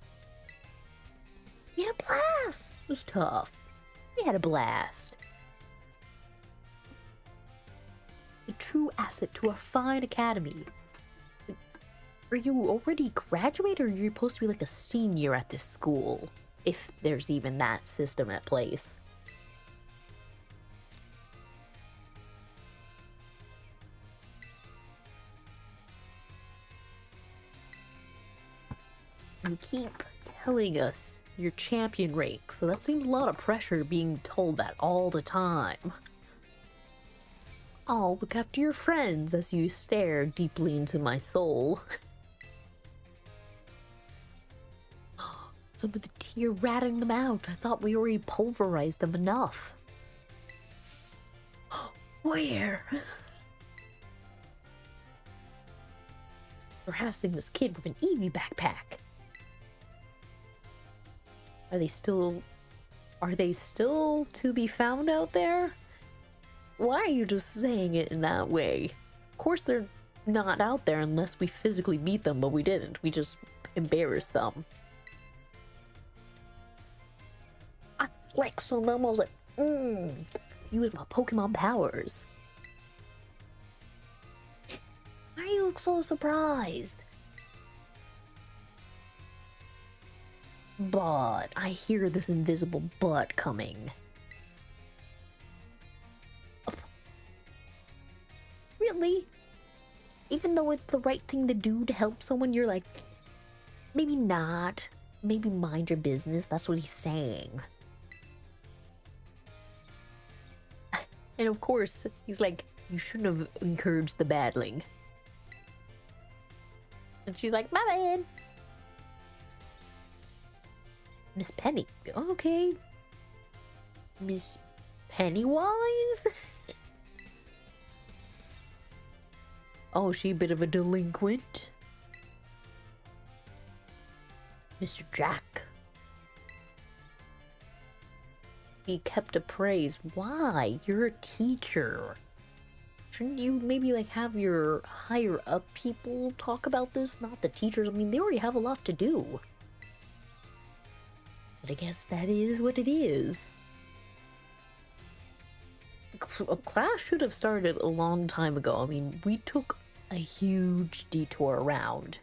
We had a blast! It was tough. We had a blast. A true asset to a fine academy. Are you already graduated, or are you supposed to be like a senior at this school? If there's even that system at place. You keep telling us your champion rank, so that seems a lot of pressure being told that all the time. I'll look after your friends as you stare deeply into my soul. Some of the you're ratting them out. I thought we already pulverized them enough. Where? Harassing this kid with an Eevee backpack. Are they still Are they still to be found out there? Why are you just saying it in that way? Of course they're not out there unless we physically meet them, but we didn't. We just embarrassed them. I flexed on them. I was like, you with my Pokemon powers. Why do you look so surprised? But I hear this invisible butt coming. Oh. Really? Even though it's the right thing to do to help someone, you're like, maybe not. Maybe mind your business. That's what he's saying. And of course, he's like, you shouldn't have encouraged the battling. And she's like, my bad. Miss Penny. Okay. Miss Pennywise? Oh, she a bit of a delinquent? Mr. Jack. He kept a praise. Why? You're a teacher. Shouldn't you maybe like have your higher up people talk about this? Not the teachers. I mean, they already have a lot to do. But I guess that is what it is. A class should have started a long time ago. I mean, we took a huge detour around.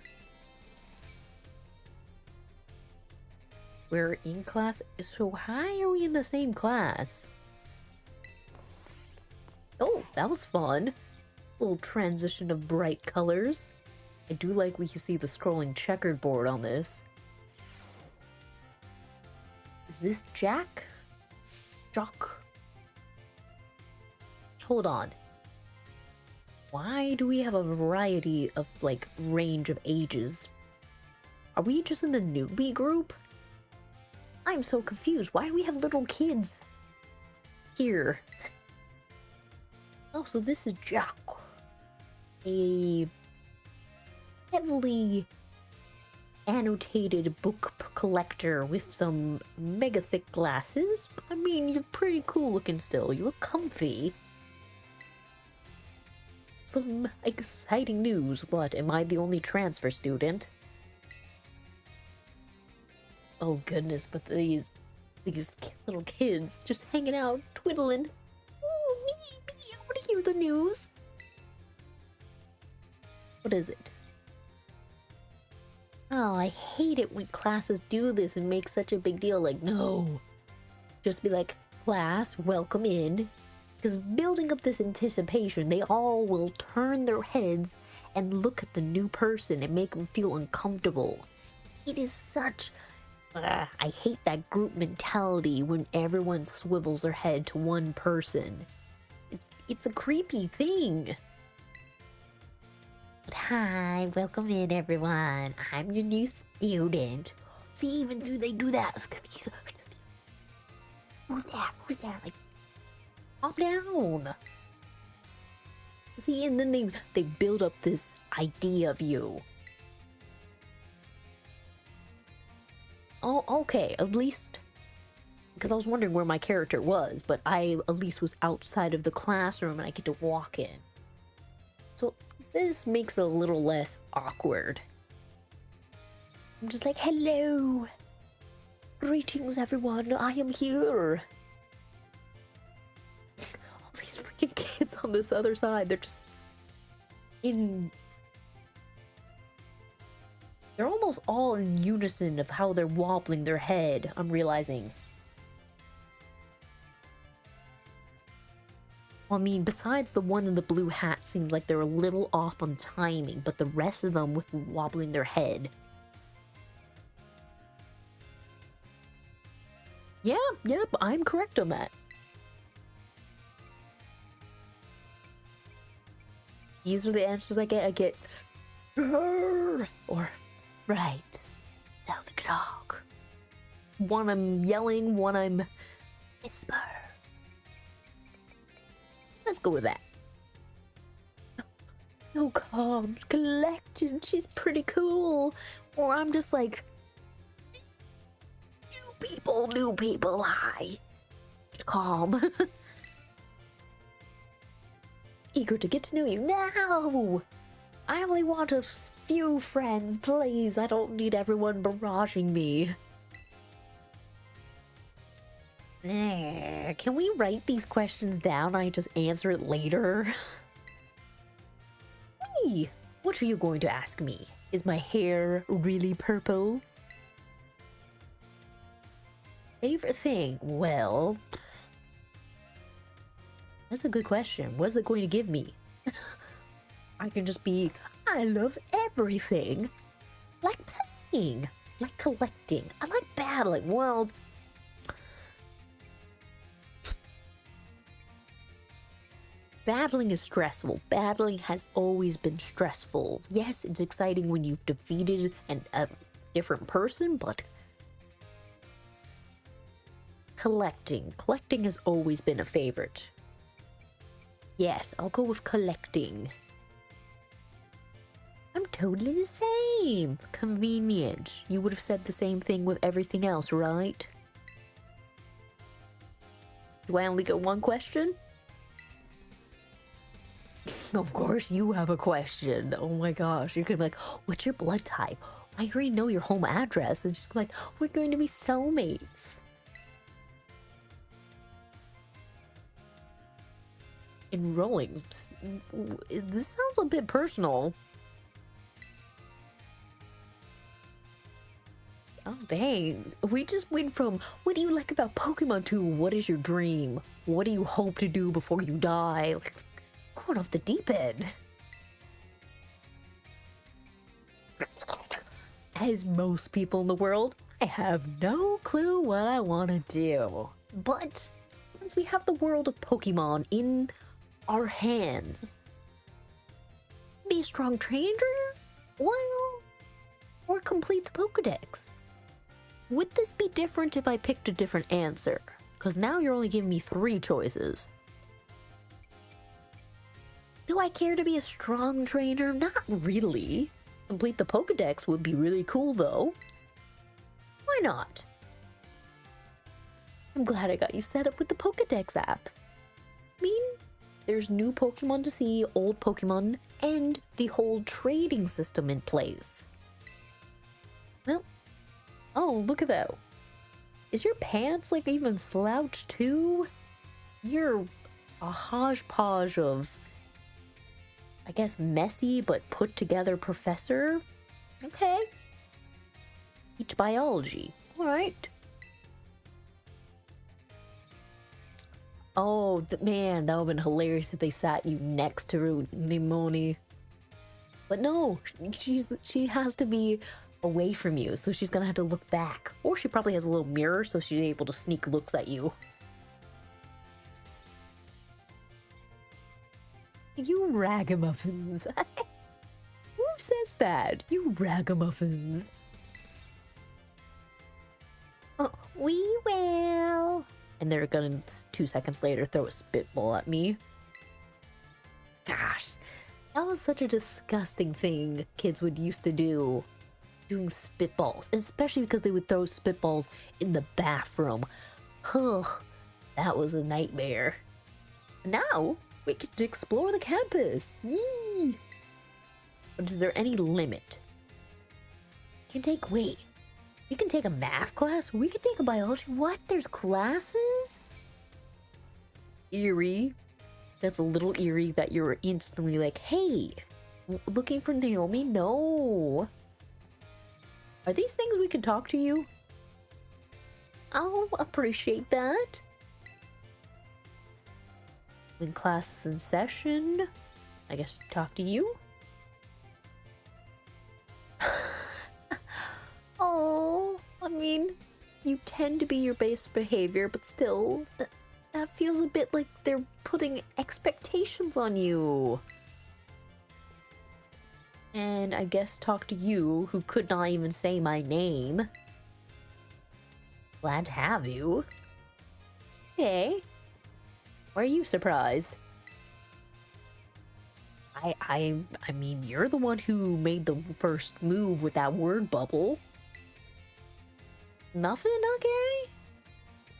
We're in class, so how are we in the same class? Oh, that was fun. Little transition of bright colors. I do like we can see the scrolling checkerboard on this. Is this Jack? Jock? Hold on. Why do we have a variety of, like, range of ages? Are we just in the newbie group? I'm so confused. Why do we have little kids here? Oh, so this is Jack. A heavily annotated book collector with some mega thick glasses. I mean, you're pretty cool looking still. You look comfy. Some exciting news. What, am I the only transfer student? Oh goodness, but these little kids just hanging out, twiddling. Ooh, me, I want to hear the news. What is it? Oh, I hate it when classes do this and make such a big deal. Like, no. Just be like, class, welcome in. Because building up this anticipation, they all will turn their heads and look at the new person and make them feel uncomfortable. It is such... I hate that group mentality when everyone swivels their head to one person. It's a creepy thing. But hi, welcome in everyone. I'm your new student. See, even though they do that. Who's that? Who's that? Like, calm down. See, and then they build up this idea of you. Oh, okay, at least, because I was wondering where my character was, but I at least was outside of the classroom and I get to walk in. So this makes it a little less awkward. I'm just like, hello, greetings everyone, I am here. All these freaking kids on this other side, they're just in... They're almost all in unison of how they're wobbling their head, I'm realizing. Well, I mean, besides the one in the blue hat seems like they're a little off on timing, but the rest of them with wobbling their head. Yep, I'm correct on that. These are the answers I get. I get... Or... Right. Sell the clock. One I'm yelling, one I'm whisper. Let's go with that. Oh, calm, collected. She's pretty cool. Or I'm just like, newbie. new people, hi. Calm. Eager to get to know you now. I only want a few friends, please. I don't need everyone barraging me. Can we write these questions down? I just answer it later. Me. What are you going to ask me? Is my hair really purple? Favorite thing? Well, that's a good question. What is it going to give me? I can just be, I love everything. Like playing, like collecting. I like battling. Well, battling is stressful. Battling has always been stressful. Yes, it's exciting when you've defeated a different person, but collecting has always been a favorite. Yes, I'll go with collecting. I'm totally the same. Convenient. You would have said the same thing with everything else, right? Do I only get one question? Of course you have a question. Oh my gosh. You're gonna be like, what's your blood type? I already know your home address. And she's like, we're going to be soulmates. Enrolling. This sounds a bit personal. Oh dang. We just went from what do you like about Pokemon to what is your dream? What do you hope to do before you die? Like, going off the deep end. As most people in the world, I have no clue what I want to do. But once we have the world of Pokemon in our hands, be a strong trainer, well, or complete the Pokedex. Would this be different if I picked a different answer? Because now you're only giving me 3 choices. Do I care to be a strong trainer? Not really. Complete the Pokedex would be really cool though. Why not? I'm glad I got you set up with the Pokedex app. I mean, there's new Pokemon to see, old Pokemon, and the whole trading system in place. Well, oh, look at that. Is your pants like even slouched too? You're a hodgepodge of, I guess, messy but put together professor? Okay. Teach biology. Alright. Oh, man, that would have been hilarious if they sat you next to Nimoni. But no, she has to be away from you, so she's gonna have to look back. Or she probably has a little mirror, so she's able to sneak looks at you. You ragamuffins. Who says that? You ragamuffins. Oh, we will. And they're gonna 2 seconds later throw a spitball at me. Gosh, that was such a disgusting thing kids would used to do. Doing spitballs, especially because they would throw spitballs in the bathroom. Ugh, that was a nightmare. Now we get to explore the campus. Yee! But is there any limit? You can take a math class? We can take a biology? What? There's classes? Eerie. That's a little eerie that you're instantly like, hey, looking for Naomi? No. Are these things we can talk to you? I'll appreciate that. When class is in session, I guess talk to you. Oh, I mean, you tend to be your best behavior, but still, that feels a bit like they're putting expectations on you. And I guess talk to you, who could not even say my name. Glad to have you. Okay. Why are you surprised? I mean, you're the one who made the first move with that word bubble. Nothing? Okay.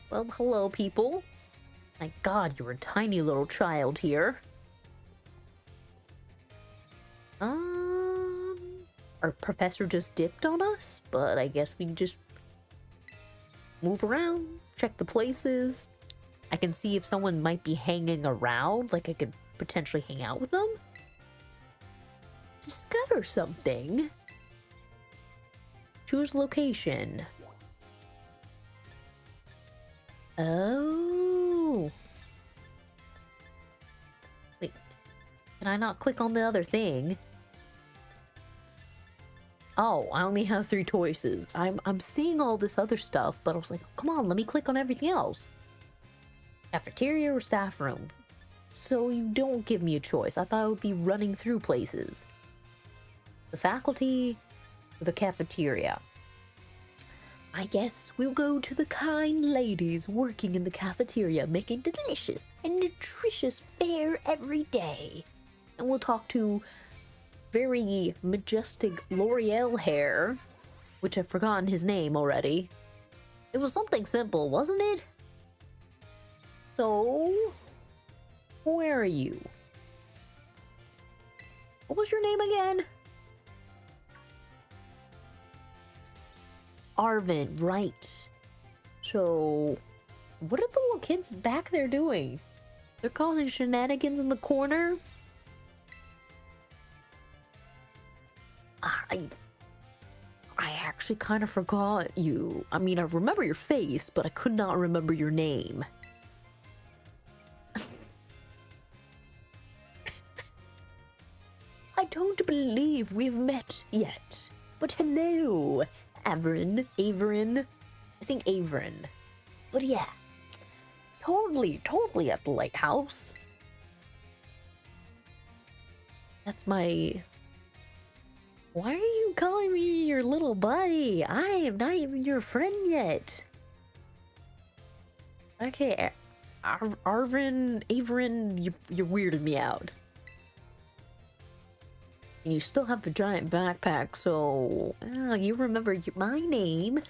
Well, hello, people. My god, you're a tiny little child here. Our professor just dipped on us, but I guess we can just move around, check the places. I can see if someone might be hanging around, like I could potentially hang out with them. Discover something. Choose location. Oh. Wait. Can I not click on the other thing? Oh, I only have 3 choices. I'm seeing all this other stuff, but I was like, come on, let me click on everything else. Cafeteria or staff room? So you don't give me a choice. I thought I would be running through places. The faculty or the cafeteria? I guess we'll go to the kind ladies working in the cafeteria, making delicious and nutritious fare every day. And we'll talk to very majestic L'Oreal hair, which I've forgotten his name already. It was something simple, wasn't it? So, where are you? What was your name again? Arvin, right. So, what are the little kids back there doing? They're causing shenanigans in the corner? I actually kind of forgot you. I mean, I remember your face, but I could not remember your name. I don't believe we've met yet. But hello, Averin. I think Averin. But yeah, totally at the lighthouse. That's my... Why are you calling me your little buddy? I am not even your friend yet. Okay, Averin, you're weirding me out. And you still have the giant backpack, so you remember my name.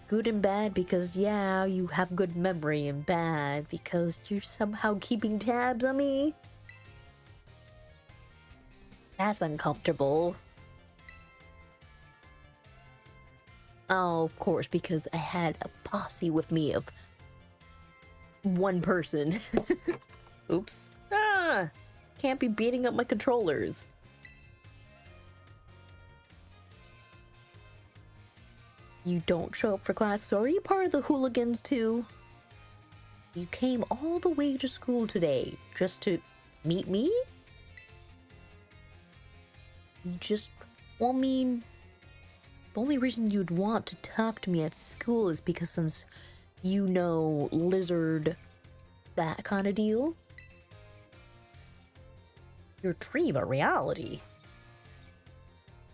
Good and bad because, yeah, you have good memory, and bad because you're somehow keeping tabs on me. That's uncomfortable. Oh, of course, because I had a posse with me of one person. Oops. Can't be beating up my controllers. You don't show up for class, so are you part of the hooligans too? You came all the way to school today just to meet me? You just... Well, I mean... The only reason you'd want to talk to me at school is because since you know lizard, that kind of deal. Your dream a reality.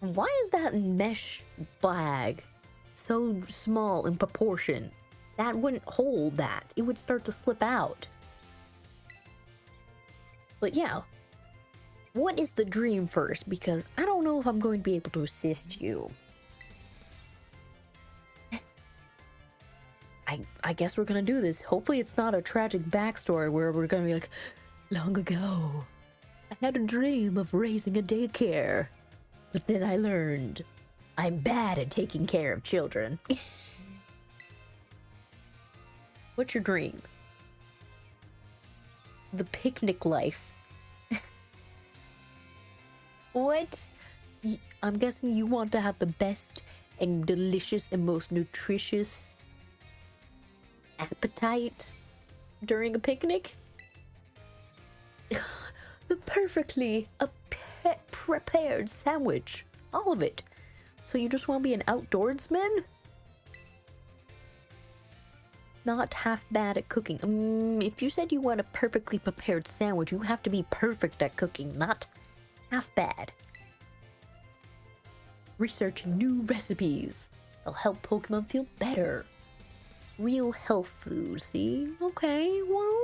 Why is that mesh bag so small in proportion? That wouldn't hold that. It would start to slip out. But yeah, what is the dream first? Because I don't know if I'm going to be able to assist you. I guess we're gonna do this. Hopefully it's not a tragic backstory where we're gonna be like, long ago, I had a dream of raising a daycare, but then I learned I'm bad at taking care of children. What's your dream? The picnic life. What? I'm guessing you want to have the best and delicious and most nutritious appetite during a picnic? The perfectly prepared sandwich. All of it. So you just want to be an outdoorsman? Not half bad at cooking. If you said you want a perfectly prepared sandwich, you have to be perfect at cooking, not half bad. Researching new recipes. They'll help Pokemon feel better. Real health food, see? Okay, well,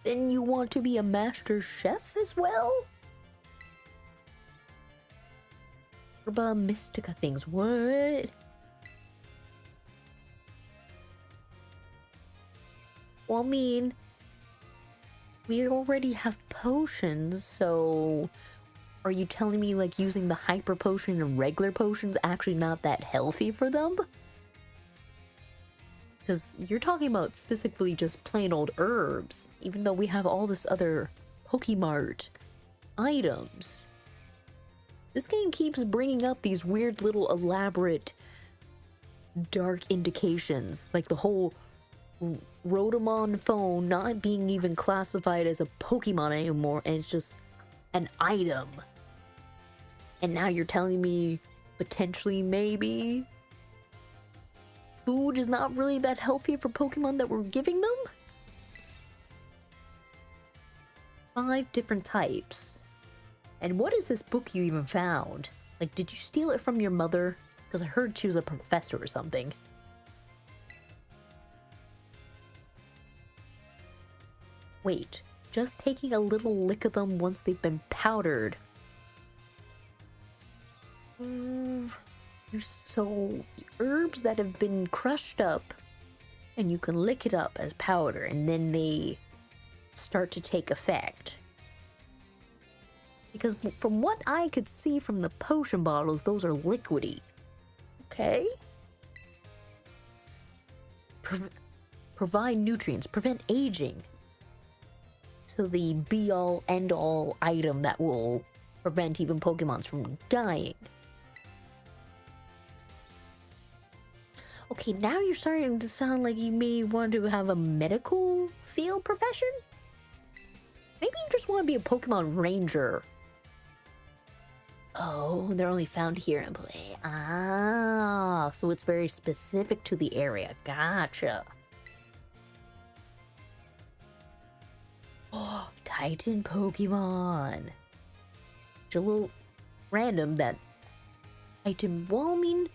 then you want to be a master chef as well? Herba Mystica things, what? Well, I mean, we already have potions, so are you telling me like using the hyper potion and regular potions actually not that healthy for them? Because you're talking about specifically just plain old herbs, even though we have all this other Pokemart items. This game keeps bringing up these weird little elaborate dark indications, like the whole Rotomon phone not being even classified as a Pokemon anymore, and it's just an item. And now you're telling me potentially maybe food is not really that healthy for Pokemon that we're giving them? 5 different types. And what is this book you even found? Like, did you steal it from your mother? Because I heard she was a professor or something. Wait, just taking a little lick of them once they've been powdered. So, herbs that have been crushed up, and you can lick it up as powder, and then they start to take effect. Because from what I could see from the potion bottles, those are liquidy. Okay. Provide nutrients, prevent aging. So the be-all, end-all item that will prevent even Pokemons from dying. Okay, now you're starting to sound like you may want to have a medical field profession? Maybe you just want to be a Pokemon Ranger. Oh, they're only found here in play. Ah, so it's very specific to the area. Gotcha. Oh, Titan Pokemon. It's a little random that Titan... Well, I mean,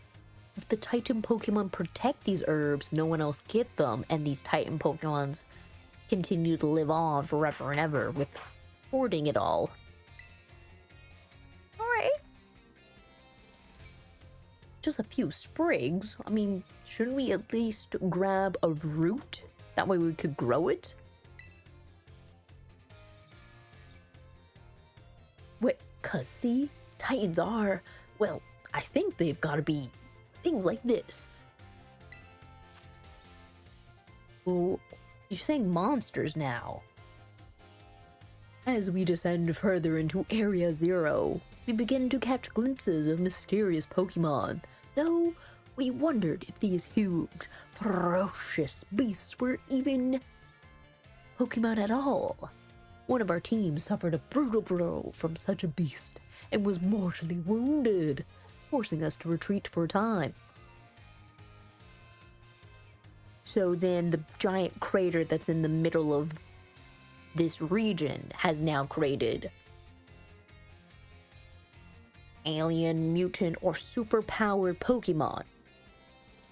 if the Titan Pokemon protect these herbs, no one else get them, and these Titan Pokemons continue to live on forever and ever with hoarding it all. Alright. Just a few sprigs. I mean, shouldn't we at least grab a root? That way we could grow it? Wait, 'cause see, Titans are, well, I think they've got to be things like this. Oh, you're saying monsters now. As we descend further into Area Zero, we begin to catch glimpses of mysterious Pokemon, though we wondered if these huge, ferocious beasts were even Pokemon at all. One of our team suffered a brutal blow from such a beast and was mortally wounded, forcing us to retreat for a time. So then the giant crater that's in the middle of this region has now created alien, mutant, or super-powered Pokemon.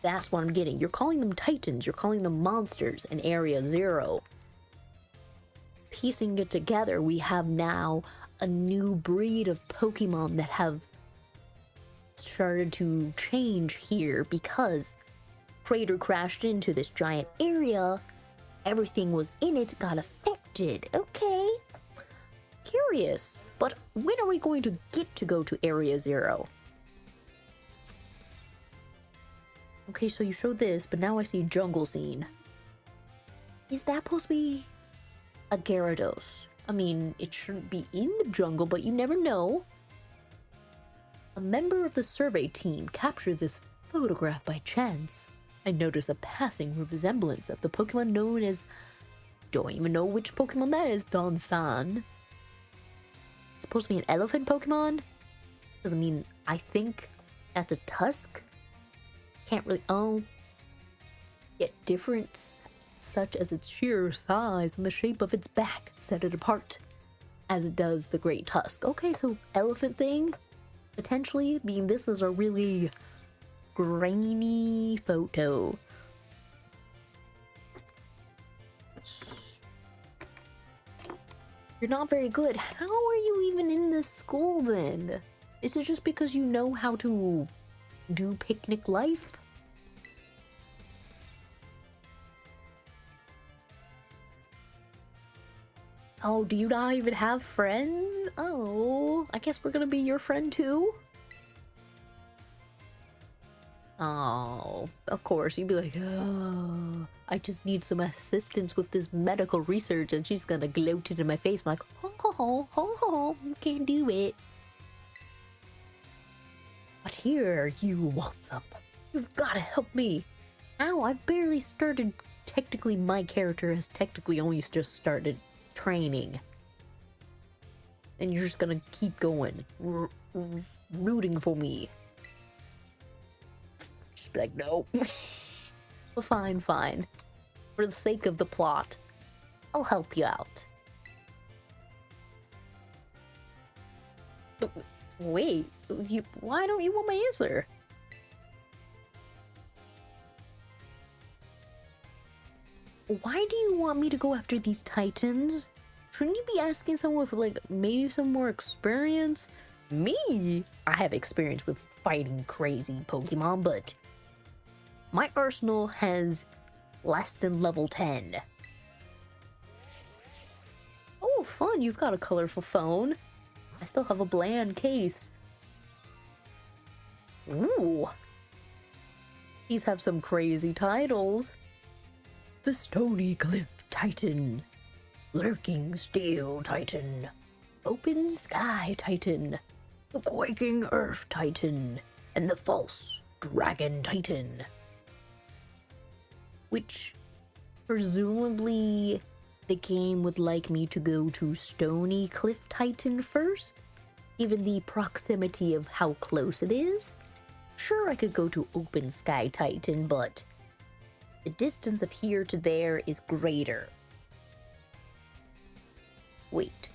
That's what I'm getting. You're calling them Titans, you're calling them monsters in Area Zero. Piecing it together, we have now a new breed of Pokemon that have started to change here because crater crashed into this giant area. Everything was in it got affected. Okay. Curious. But when are we going to get to go to Area Zero? Okay, so you showed this, but now I see jungle scene. Is that supposed to be a Gyarados? I mean, it shouldn't be in the jungle, but you never know. A member of the survey team captured this photograph by chance. I noticed a passing resemblance of the Pokemon known as... Don't even know which Pokemon that is, Don Fan. It's supposed to be an elephant Pokemon? Because, I mean, I think that's a tusk. Can't really... Oh. Yet difference such as its sheer size and the shape of its back set it apart, as it does the Great Tusk. Okay, so elephant thing? Potentially, being this is a really grainy photo. You're not very good. How are you even in this school then? Is it just because you know how to do picnic life? Oh, do you not even have friends? Oh, I guess we're gonna be your friend too? Oh, of course, you'd be like, oh, I just need some assistance with this medical research, and she's gonna gloat it in my face. I'm like, you can't do it. But here, you what's up? You've gotta help me. Ow, I barely started. Technically, my character has technically only just started training. And you're just gonna keep going, rooting for me. Just be like, no. Well, fine. For the sake of the plot, I'll help you out. Wait, why don't you want my answer? Why do you want me to go after these titans? Shouldn't you be asking someone with, like, maybe some more experience? Me? I have experience with fighting crazy Pokemon, but my arsenal has less than level 10. Oh, fun, you've got a colorful phone. I still have a bland case. Ooh. These have some crazy titles. The Stony Cliff Titan, Lurking Steel Titan, Open Sky Titan, the Quaking Earth Titan, and the False Dragon Titan. Which, presumably, the game would like me to go to Stony Cliff Titan first, given the proximity of how close it is. Sure, I could go to Open Sky Titan, but the distance of here to there is greater. Wait.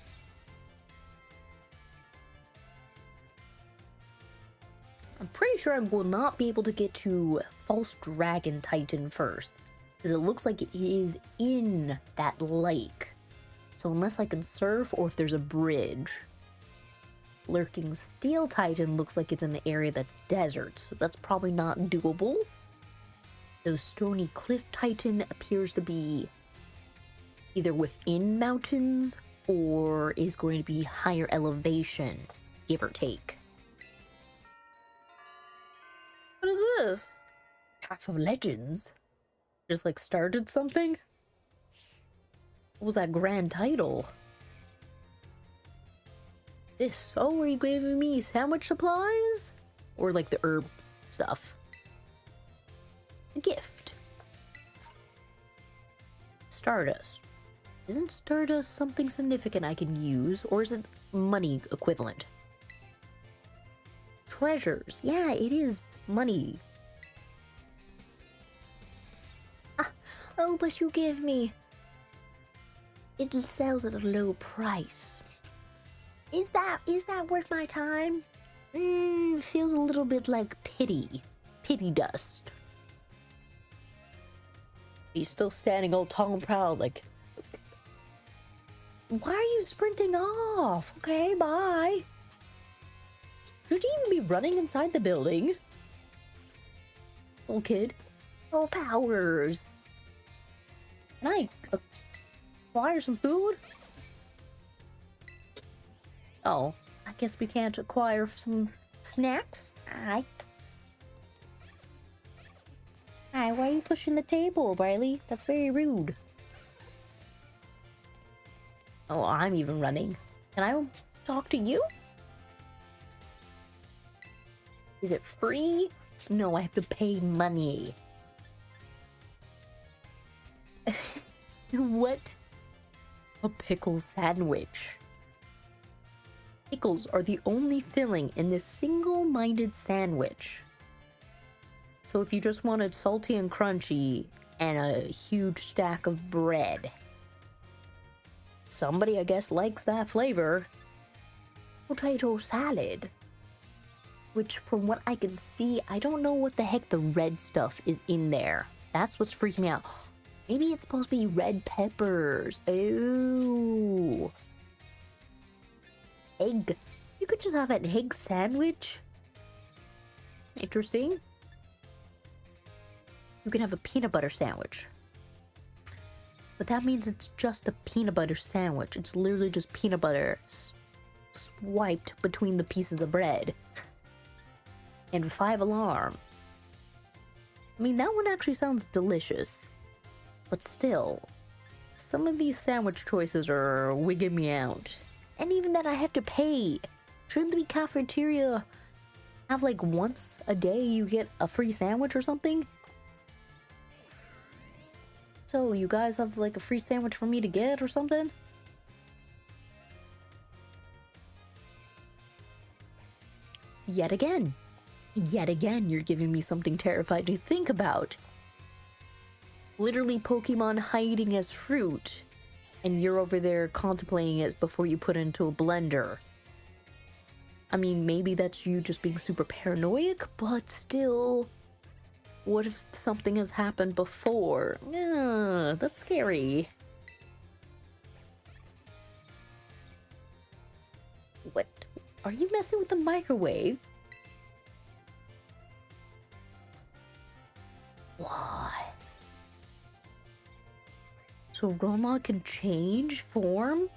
I'm pretty sure I will not be able to get to False Dragon Titan first, because it looks like it is in that lake. So unless I can surf or if there's a bridge. Lurking Steel Titan looks like it's in an area that's desert, so that's probably not doable. Though Stony Cliff Titan appears to be either within mountains or is going to be higher elevation, give or take. What is this? Path of Legends? Just like started something? What was that grand title? This, oh, are you giving me sandwich supplies? Or like the herb stuff? A gift. Stardust. Isn't Stardust something significant I can use, or is it money equivalent? Treasures. Yeah, it is money. Ah, oh, but you give me. It sells at a low price. Is that worth my time? Feels a little bit like pity dust. He's still standing all tall and proud, like, why are you sprinting off? Okay, bye. Should you even be running inside the building? Little kid. Oh, powers. Can I acquire some food? Oh, I guess we can't acquire some snacks? Hi, why are you pushing the table, Riley? That's very rude. Oh, I'm even running. Can I talk to you? Is it free? No, I have to pay money. What? A pickle sandwich. Pickles are the only filling in this single-minded sandwich. So if you just wanted salty and crunchy and a huge stack of bread. Somebody, I guess, likes that flavor. Potato salad. Which, from what I can see, I don't know what the heck the red stuff is in there. That's what's freaking me out. Maybe it's supposed to be red peppers. Ooh. Egg. You could just have an egg sandwich. Interesting. You can have a peanut butter sandwich. But that means it's just a peanut butter sandwich. It's literally just peanut butter swiped between the pieces of bread. And 5 alarm. I mean, that one actually sounds delicious. But still, some of these sandwich choices are wigging me out. And even that I have to pay. Shouldn't the cafeteria have like once a day you get a free sandwich or something? So you guys have like a free sandwich for me to get or something? Yet again, you're giving me something terrifying to think about. Literally Pokemon hiding as fruit, and you're over there contemplating it before you put it into a blender. I mean, maybe that's you just being super paranoid, but still, what if something has happened before? That's scary. What? Are you messing with the microwave? Why? So Roma can change form?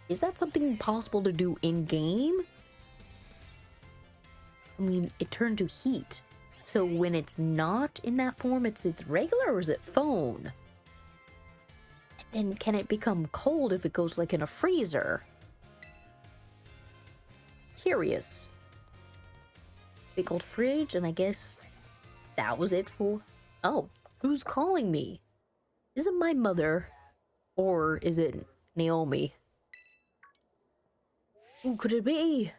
Is that something possible to do in-game? I mean, it turned to heat. So when it's not in that form, it's regular, or is it phone? And then can it become cold if it goes like in a freezer? Curious. Big old fridge, and I guess that was it for... Oh, who's calling me? Is it my mother? Or is it Naomi? Who could it be?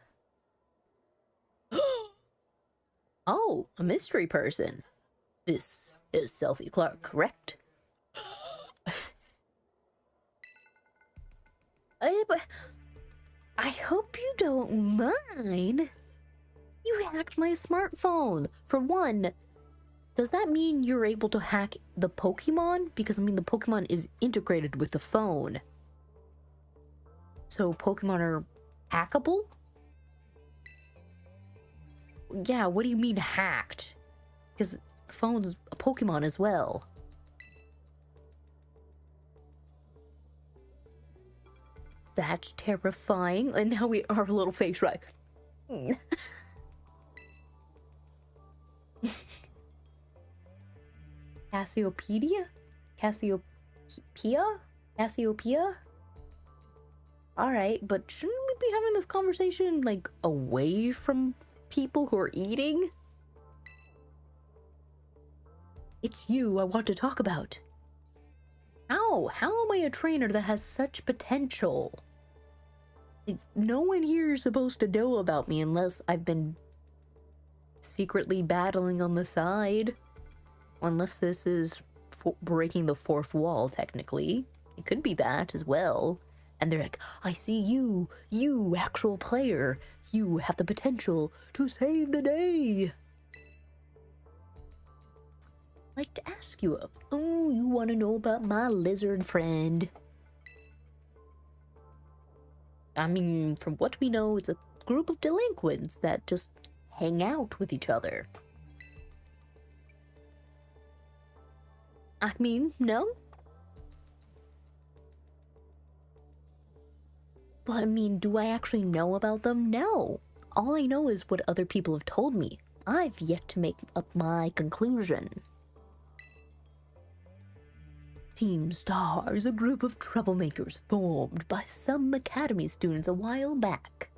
Oh, a mystery person. This is Selfie Clark, correct? But I hope you don't mind. You hacked my smartphone. For one, does that mean you're able to hack the Pokemon? Because, I mean, the Pokemon is integrated with the phone. So Pokemon are hackable? Yeah, what do you mean hacked? Because the phone's a Pokemon as well. That's terrifying. And now we are a little face right. Cassiopeia? Cassiopeia? Alright, but shouldn't we be having this conversation, like, away from people who are eating? It's you I want to talk about. How am I a trainer that has such potential? Like, no one here is supposed to know about me unless I've been secretly battling on the side. Unless this is breaking the fourth wall, technically. It could be that as well. And they're like, I see you, actual player. You have the potential to save the day. I'd like to ask you, you want to know about my lizard friend? I mean, from what we know, it's a group of delinquents that just hang out with each other. I mean, no? But I mean, do I actually know about them? No. All I know is what other people have told me. I've yet to make up my conclusion. Team Star is a group of troublemakers formed by some academy students a while back.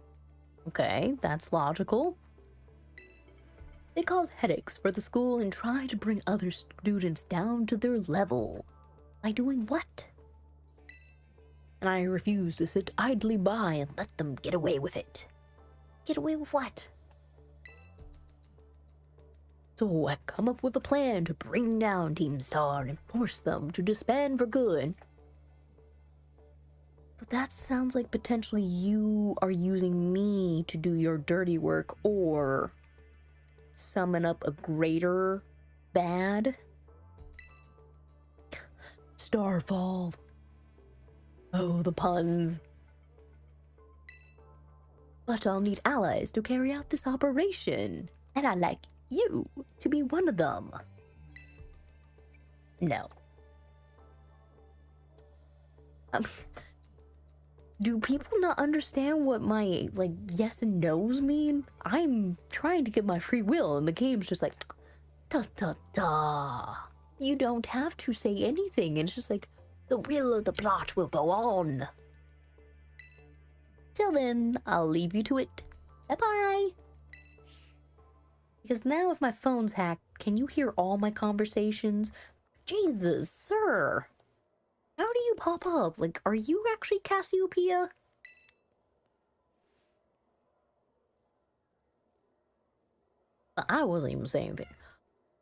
Okay, that's logical. They cause headaches for the school and try to bring other students down to their level. By doing what? And I refuse to sit idly by and let them get away with it. Get away with what? So I've come up with a plan to bring down Team Star and force them to disband for good. But that sounds like potentially you are using me to do your dirty work or summon up a greater bad. Starfall. Oh, the puns. But I'll need allies to carry out this operation, and I'd like you to be one of them. No. Um, do people not understand what my, like, yes and no's mean? I'm trying to get my free will, and the game's just like, da da da. You don't have to say anything, and it's just like, the will of the plot will go on. Till then, I'll leave you to it. Bye-bye. Because now if my phone's hacked, can you hear all my conversations? Jesus, sir. How do you pop up? Like, are you actually Cassiopeia? I wasn't even saying anything.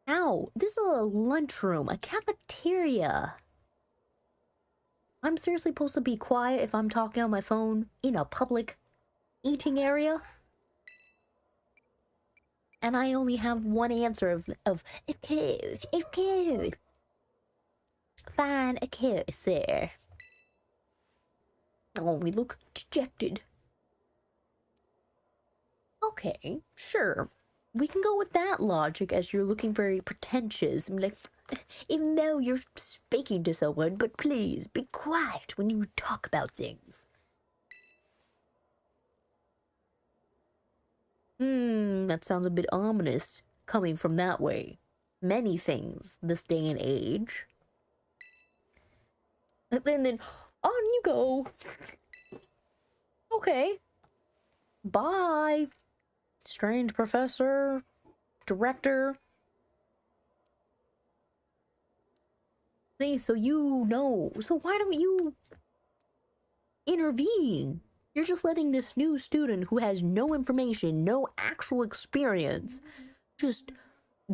Ow, this is a lunchroom, a cafeteria. I'm seriously supposed to be quiet if I'm talking on my phone in a public eating area? And I only have one answer of of course. Fine, of course, sir. Oh, we look dejected. Okay, sure. We can go with that logic as you're looking very pretentious. I'm like, even though you're speaking to someone, but please be quiet when you talk about things. That sounds a bit ominous, coming from that way. Many things this day and age. And then on you go. Okay. Bye. Strange professor, director. See, so you know. So why don't you intervene? You're just letting this new student who has no information, no actual experience, just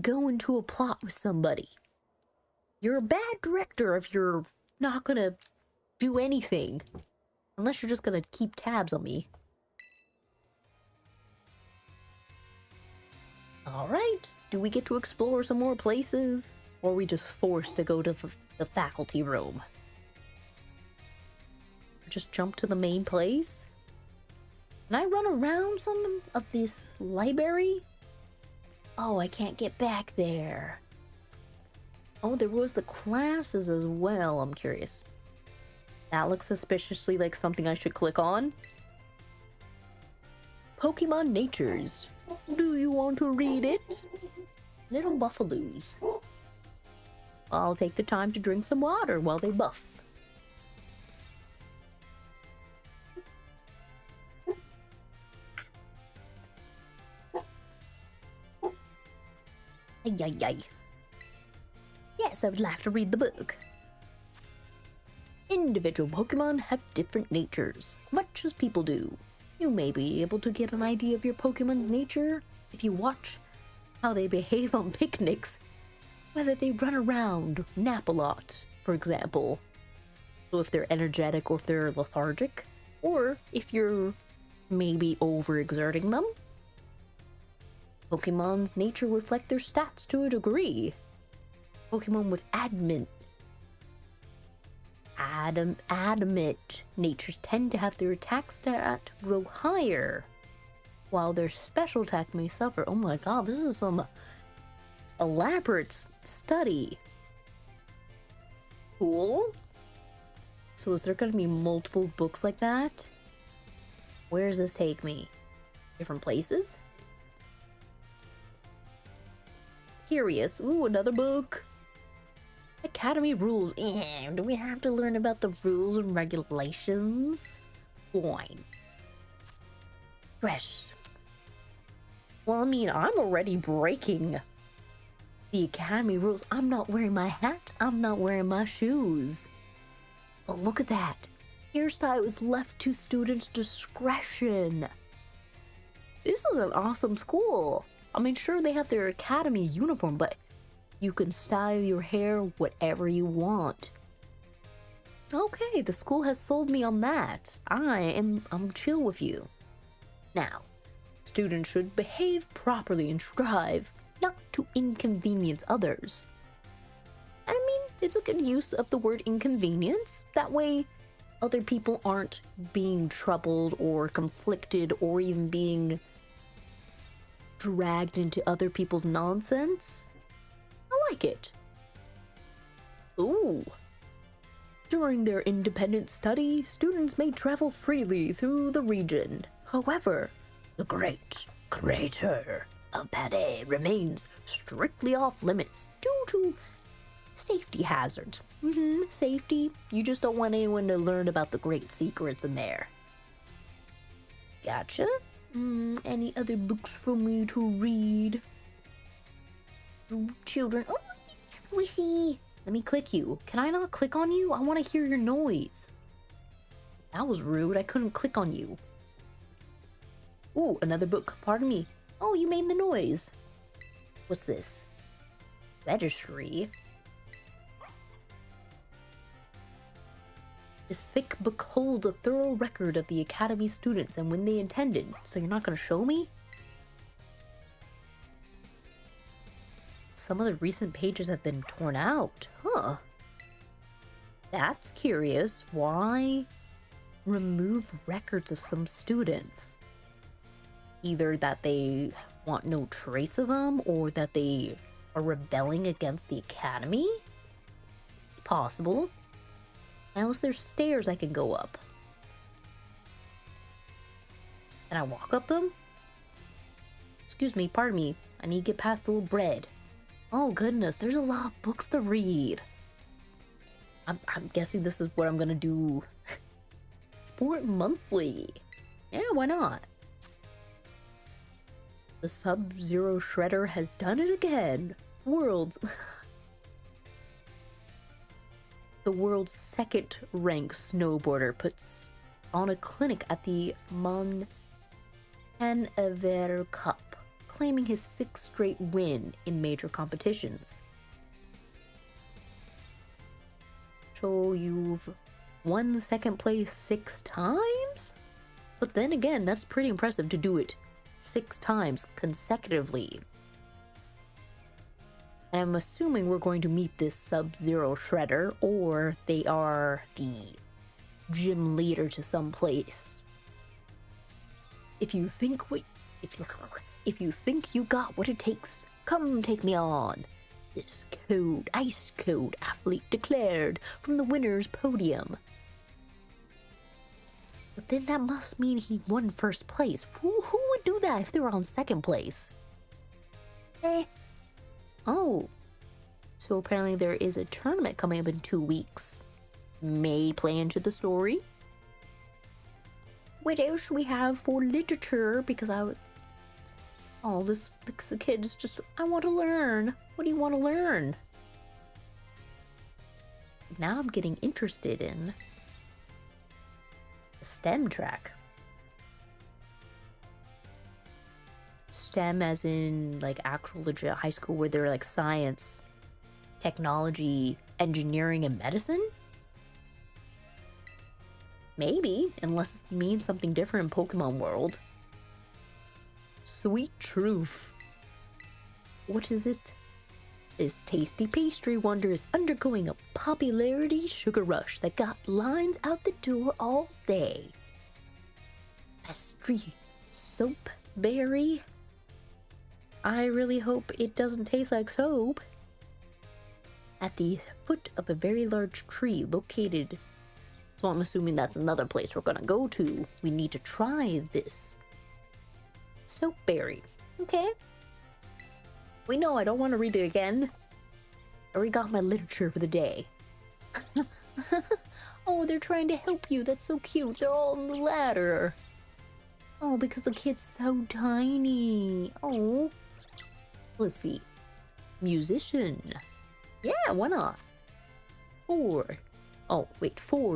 go into a plot with somebody. You're a bad director if you're not gonna do anything. Unless you're just gonna keep tabs on me. Alright, do we get to explore some more places? Or are we just forced to go to the faculty room? Just jump to the main place? Can I run around some of this library? Oh, I can't get back there. Oh, there was the classes as well, I'm curious. That looks suspiciously like something I should click on. Pokemon Natures. Do you want to read it? Little buffaloes. I'll take the time to drink some water while they buff. Ay, ay, ay. Yes, I would like to read the book. Individual Pokemon have different natures, much as people do. You may be able to get an idea of your Pokemon's nature if you watch how they behave on picnics. Whether they run around, nap a lot, for example. So if they're energetic or if they're lethargic. Or if you're maybe overexerting them. Pokemon's nature reflect their stats to a degree. Pokemon with adamant natures tend to have their attack stat grow higher, while their special attack may suffer. Oh my god, this is some elaborate study. Cool. So is there going to be multiple books like that? Where does this take me? Different places? Curious. Ooh, another book. Academy rules. Do we have to learn about the rules and regulations? Fine. Fresh. Well, I mean, I'm already breaking the Academy rules. I'm not wearing my hat. I'm not wearing my shoes. But look at that. Hairstyle is left to students' discretion. This is an awesome school. I mean, sure, they have their Academy uniform, but you can style your hair whatever you want. Okay, the school has sold me on that. I'm chill with you. Now, students should behave properly and strive not to inconvenience others. I mean, it's a good use of the word inconvenience. That way, other people aren't being troubled or conflicted or even being dragged into other people's nonsense. I like it. Ooh. During their independent study, students may travel freely through the region. However, the great crater of Pade remains strictly off limits due to safety hazards. Safety. You just don't want anyone to learn about the great secrets in there. Gotcha. Any other books for me to read? Children. Oh, squishy. Let me click you. Can I not click on you? I want to hear your noise. That was rude. I couldn't click on you. Ooh, another book. Pardon me. Oh, you made the noise. What's this? Registry. This thick book holds a thorough record of the Academy students and when they attended. So you're not going to show me? Some of the recent pages have been torn out. Huh. That's curious. Why remove records of some students? Either that they want no trace of them or that they are rebelling against the Academy? It's possible. Now there's stairs I can go up. Can I walk up them? Excuse me, pardon me. I need to get past the little bread. Oh goodness, there's a lot of books to read. I'm guessing this is what I'm gonna do. Sport monthly. Yeah, why not? The Sub-Zero Shredder has done it again. The world's second-ranked snowboarder puts on a clinic at the Montenever Cup, claiming his 6th straight win in major competitions. So you've won second place 6 times? But then again, that's pretty impressive to do it 6 times consecutively. And I'm assuming we're going to meet this Sub-Zero Shredder, or they are the gym leader to some place. If you think you got what it takes, come take me on. This ice cold athlete declared from the winner's podium. But then that must mean he won first place. Who would do that if they were on second place? Oh. So apparently there is a tournament coming up in 2 weeks. May play into the story. What else we have for literature? Because oh, this kid is just, I want to learn. What do you want to learn? Now I'm getting interested in the STEM track. STEM as in like actual legit high school where they're like science, technology, engineering, and medicine? Maybe, unless it means something different in Pokemon World. Sweet truth. What is it? This tasty pastry wonder is undergoing a popularity sugar rush that got lines out the door all day. Pastry soap berry? I really hope it doesn't taste like soap. At the foot of a very large tree located, so I'm assuming that's another place we're gonna go to. We need to try this soap berry. Okay. We know I don't want to read it again. I already got my literature for the day. Oh, they're trying to help you. That's so cute. They're all on the ladder. Oh, because the kid's so tiny. Oh. Let's see. Musician. Yeah, why not? 4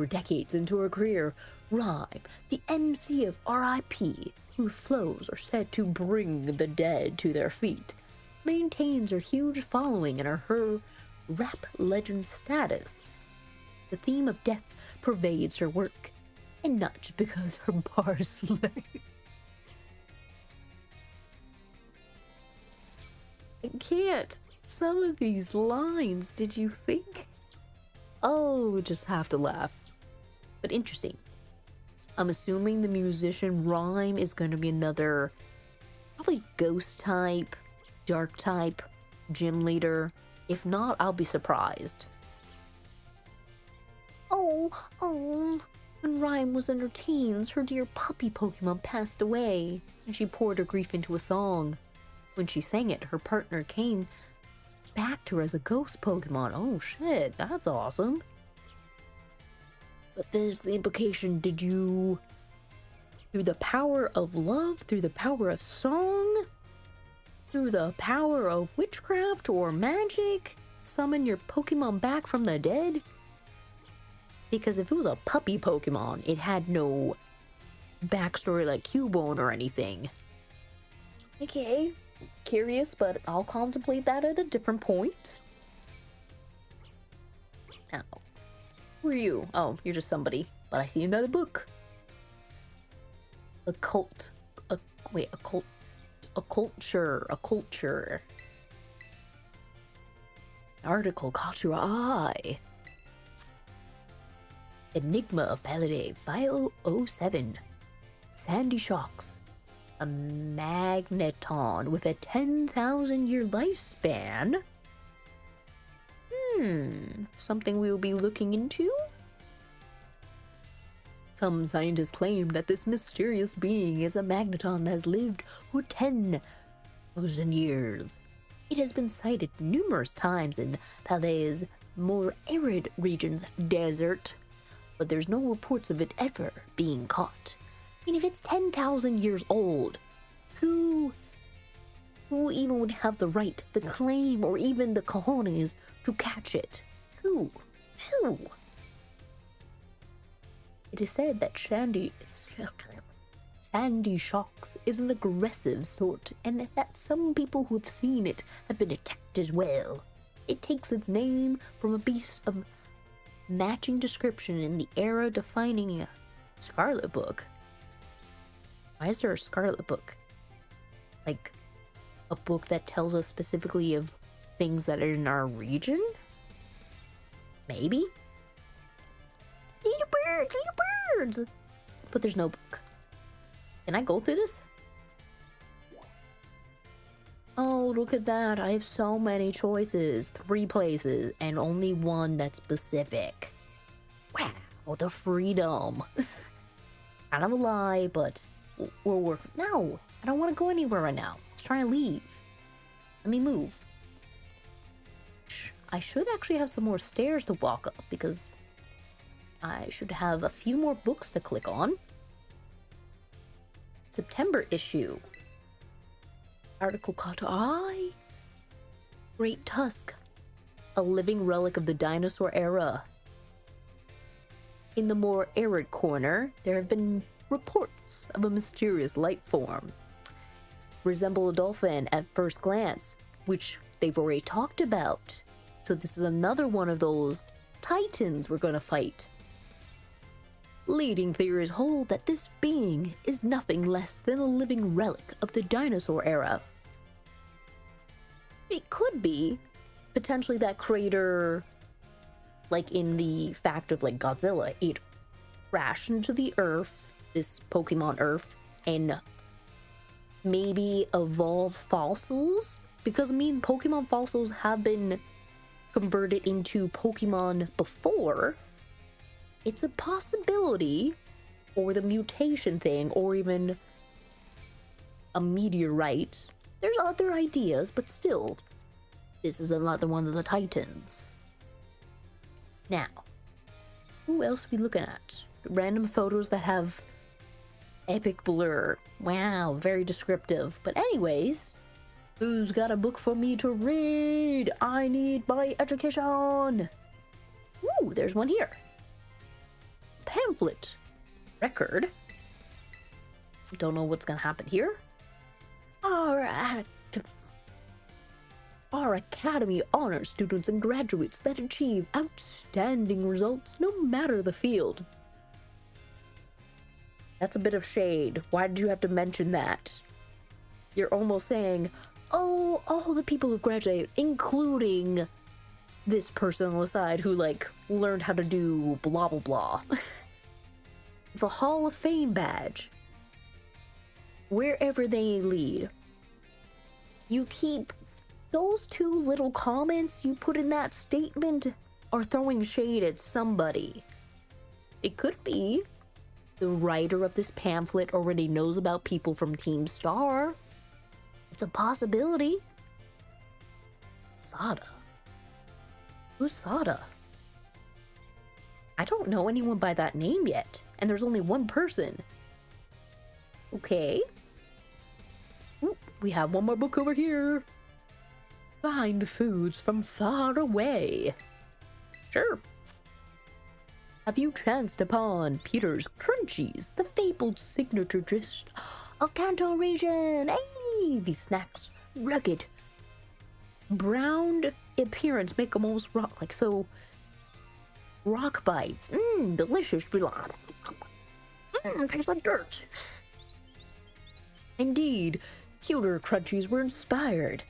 decades into her career, Rhyme, the MC of RIP, whose flows are said to bring the dead to their feet, maintains her huge following and her rap legend status. The theme of death pervades her work, and not just because her bars slay. I can't. Some of these lines, did you think? Oh, just have to laugh. But interesting. I'm assuming the musician Rhyme is going to be another probably ghost type, dark type, gym leader. If not, I'll be surprised. Oh, Oh. When Rhyme was in her teens, her dear puppy Pokemon passed away, and she poured her grief into a song. When she sang it, her partner came back to her as a ghost Pokemon. Oh shit, that's awesome. But there's the implication, did you, through the power of love, through the power of song, through the power of witchcraft or magic, summon your Pokemon back from the dead? Because if it was a puppy Pokemon, it had no backstory like Cubone or anything. Okay, curious, but I'll contemplate that at a different point. Now, who are you? Oh, you're just somebody, but I see another book. A culture. Article caught your eye. Enigma of Pallade, File 07. Sandy Shocks. A magneton with a 10,000-year lifespan? Something we will be looking into? Some scientists claim that this mysterious being is a magneton that has lived for 10,000 years. It has been sighted numerous times in Pallade's more arid regions, desert, but there's no reports of it ever being caught. I mean, if it's 10,000 years old, who even would have the right, the claim, or even the cojones to catch it? Who? It is said that Sandy Shocks is an aggressive sort, and that some people who have seen it have been attacked as well. It takes its name from a beast of matching description in the era-defining Scarlet Book. Why is there a Scarlet Book? Like, a book that tells us specifically of things that are in our region? Maybe? Little birds! But there's no book. Can I go through this? Oh, look at that. I have so many choices. 3 places, and only one that's specific. Wow, the freedom. Kind of a lie, but we'll work. No, I don't want to go anywhere right now. Let's try and leave. Let me move. I should actually have some more stairs to walk up, because I should have a few more books to click on. September issue. Article caught eye. Great Tusk, a living relic of the dinosaur era. In the more arid corner, there have been reports of a mysterious life form. Resemble a dolphin at first glance, which they've already talked about. So this is another one of those titans we're gonna fight. Leading theories hold that this being is nothing less than a living relic of the dinosaur era. It could be potentially that crater, like in the fact of like Godzilla, it crashed into the earth, this Pokemon Earth, and maybe evolve fossils? Because I mean, Pokemon fossils have been converted into Pokemon before. It's a possibility, or the mutation thing, or even a meteorite. There's other ideas, but still, this is another one of the titans. Now, who else are we looking at? Random photos that have epic blur. Wow, very descriptive. But anyways, who's got a book for me to read? I need my education. Ooh, there's one here. Pamphlet. Record. Don't know what's gonna happen here. Our Academy honors students and graduates that achieve outstanding results no matter the field. That's a bit of shade. Why did you have to mention that? You're almost saying, oh, all the people who've graduated, including this person on the side who, like, learned how to do blah blah blah. The Hall of Fame badge. Wherever they lead. You keep those 2 little comments you put in that statement are throwing shade at somebody. It could be the writer of this pamphlet already knows about people from Team Star. It's a possibility. Sada. Who's Sada? I don't know anyone by that name yet, and there's only one person. Okay. Oop, we have one more book over here. Find foods from far away. Sure. Have you chanced upon Peter's Crunchies, the fabled signature dish of Kanto region? Hey, these snacks, rugged, browned appearance, make them almost rock like so. Rock bites, delicious. Tastes like dirt. Indeed, cuter Crunchies were inspired.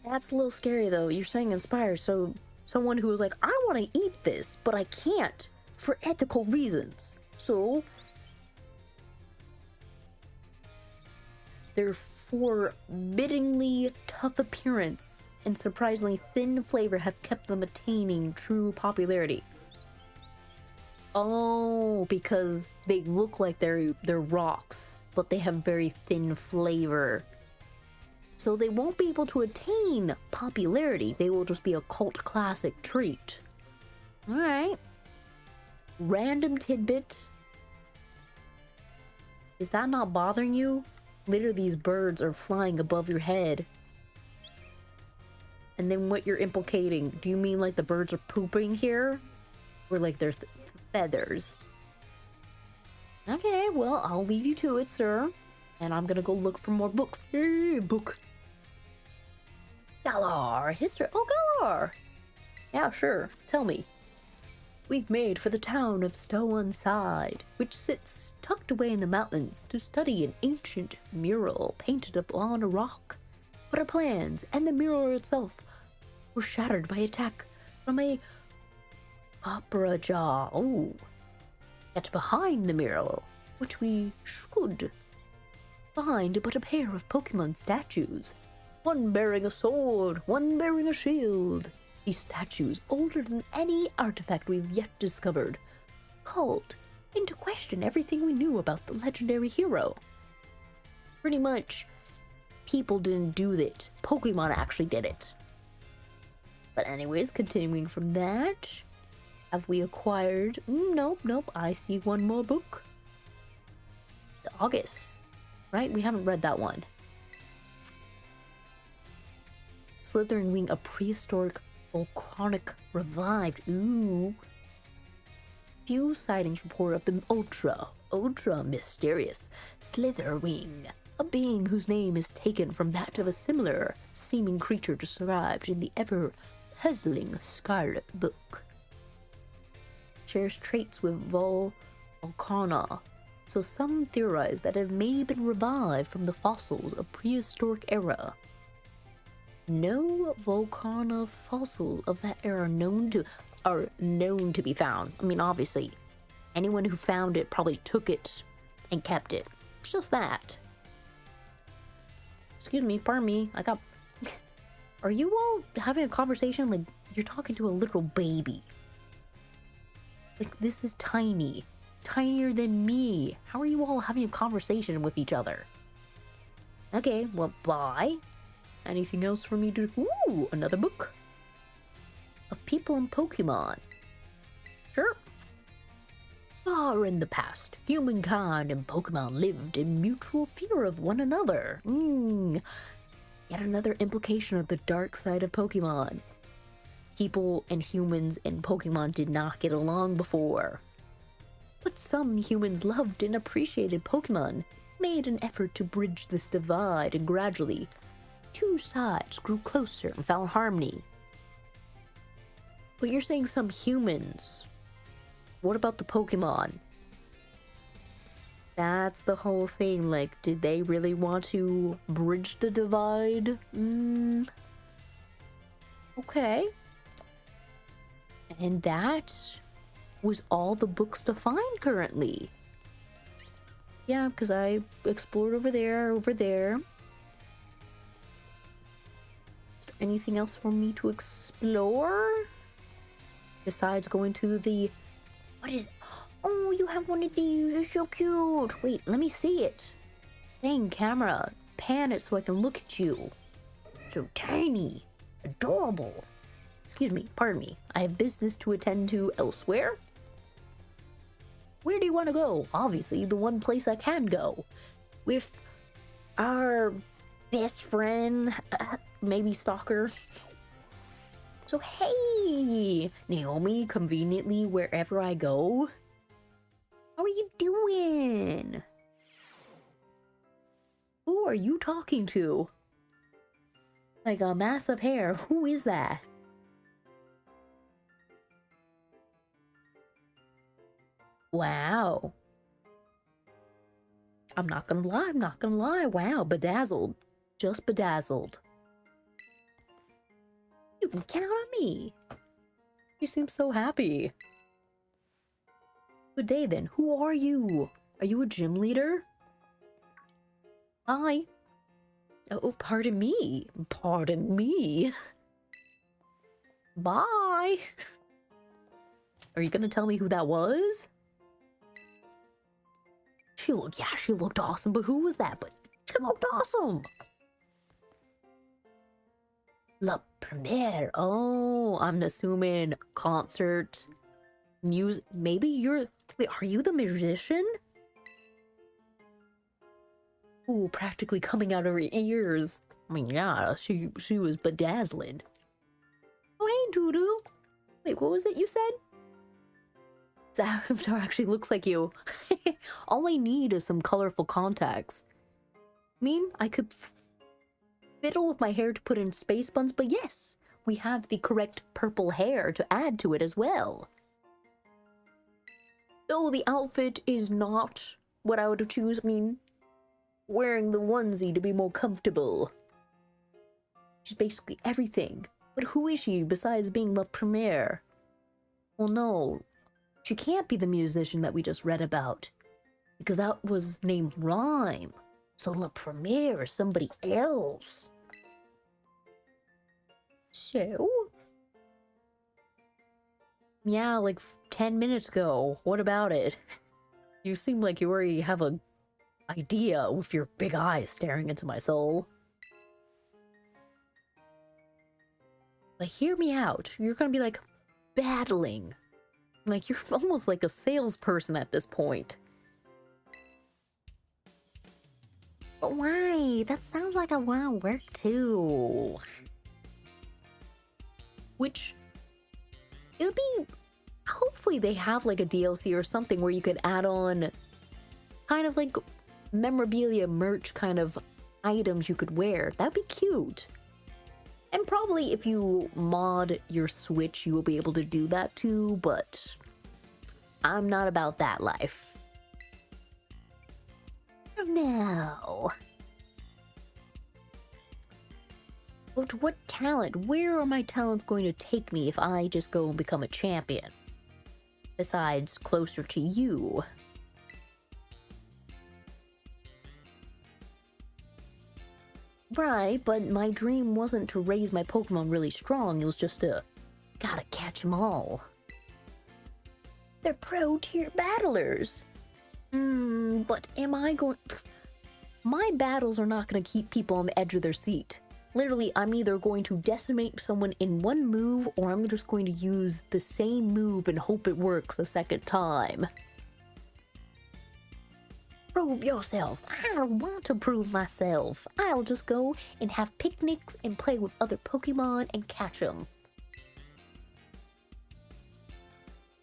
That's a little scary though. You're saying inspired, so someone who was like, I want to eat this, but I can't for ethical reasons. So their forbiddingly tough appearance and surprisingly thin flavor have kept them attaining true popularity. Oh, because they look like they're rocks, but they have very thin flavor. So they won't be able to attain popularity. They will just be a cult classic treat. Alright. Random tidbit. Is that not bothering you? Literally, these birds are flying above your head. And then what you're implicating, do you mean like the birds are pooping here? Or like their feathers? Okay, well, I'll leave you to it, sir. And I'm gonna go look for more books. Hey, book. Galar, history. Oh, Galar! Yeah, sure. Tell me. We've made for the town of Stowanside, which sits tucked away in the mountains, to study an ancient mural painted upon a rock. But our plans and the mural itself were shattered by attack from a opera jaw. Oh. Yet behind the mural, which we should find but a pair of Pokemon statues. One bearing a sword, one bearing a shield. These statues, older than any artifact we've yet discovered, called into question everything we knew about the legendary hero. Pretty much, people didn't do it. Pokemon actually did it. But anyways, continuing from that, have we acquired... Nope. I see one more book. August. Right? We haven't read that one. Slithering Wing, a prehistoric volcanic revived. Ooh. Few sightings report of the ultra mysterious Slitherwing, a being whose name is taken from that of a similar seeming creature described in the ever-puzzling Scarlet Book. Shares traits with Volcana, so some theorize that it may have been revived from the fossils of prehistoric era. No Volcana fossils of that era are known to be found. I mean, obviously, anyone who found it probably took it and kept it. It's just that. Excuse me, pardon me. Are you all having a conversation like you're talking to a little baby? Like, this is tiny. Tinier than me. How are you all having a conversation with each other? Okay, well, bye. Anything else for me to... Ooh, another book. Of people and Pokemon. Sure. Far in the past, humankind and Pokemon lived in mutual fear of one another. Yet another implication of the dark side of Pokemon. People and humans and Pokemon did not get along before. But some humans loved and appreciated Pokemon, made an effort to bridge this divide, and gradually, two sides grew closer and found harmony. But you're saying some humans. What about the Pokemon? That's the whole thing. Like, did they really want to bridge the divide? Okay. And that was all the books to find currently. Yeah, because I explored over there. Is there anything else for me to explore? Besides going to the... What is Oh, you have one of these. It's so cute. Wait, let me see it. Dang, camera. Pan it so I can look at you. So tiny. Adorable. Excuse me, pardon me. I have business to attend to elsewhere. Where do you want to go? Obviously, the one place I can go. With our best friend, maybe stalker. So hey, Naomi, conveniently wherever I go. How are you doing? Who are you talking to? Like a mass of hair. Who is that? Wow. I'm not gonna lie. Wow, bedazzled. Just bedazzled. You can count on me. You seem so happy. Good day then. Who are you? Are you a gym leader? Hi. Oh, pardon me. Pardon me. Bye. Are you gonna tell me who that was? She looked awesome, but who was that? But she looked awesome. La Premiere. Oh, I'm assuming concert, music. Maybe you're. Wait, are you the musician? Ooh, practically coming out of her ears. I mean, yeah, she was bedazzling. Oh, hey, Doodoo. Wait, what was it you said? Avatar actually looks like you. All I need is some colorful contacts. I mean, I could fiddle with my hair to put in space buns, but yes, we have the correct purple hair to add to it as well. Though the outfit is not what I would choose, I mean, wearing the onesie to be more comfortable. She's basically everything. But who is she besides being La Premiere? Well, no. She can't be the musician that we just read about, because that was named Rhyme. So La Premiere is somebody else. So? Yeah, like 10 minutes ago. What about it? You seem like you already have an idea with your big eyes staring into my soul. But hear me out. You're gonna be like battling. Like, you're almost like a salesperson at this point. But why? That sounds like I want to work too. Which, it would be, hopefully they have like a DLC or something where you could add on kind of like memorabilia merch kind of items you could wear. That'd be cute. And probably if you mod your Switch, you will be able to do that too, but I'm not about that life. No. But what talent? Where are my talents going to take me if I just go and become a champion? Besides, closer to you. Right, but my dream wasn't to raise my Pokemon really strong, it was just to gotta catch them all. They're pro-tier battlers. But am I going... My battles are not going to keep people on the edge of their seat. Literally, I'm either going to decimate someone in one move, or I'm just going to use the same move and hope it works a second time. Prove yourself. I don't want to prove myself. I'll just go and have picnics and play with other Pokemon and catch them.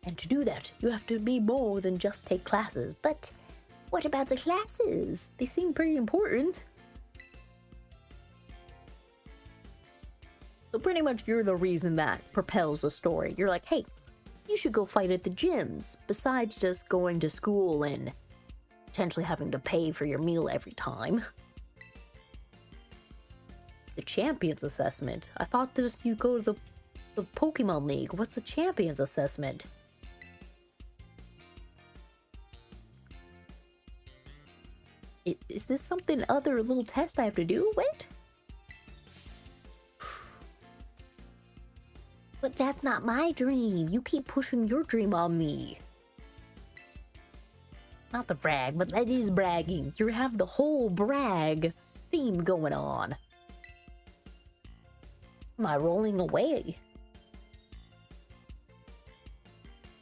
And to do that, you have to be more than just take classes. But what about the classes? They seem pretty important. So pretty much you're the reason that propels the story. You're like, hey, you should go fight at the gyms, besides just going to school and potentially having to pay for your meal every time. The Champions Assessment. I thought this you go to the Pokemon League. What's the Champions Assessment? Is this something other little test I have to do with? But that's not my dream. You keep pushing your dream on me. Not the brag, but that is bragging. You have the whole brag theme going on. Am I rolling away?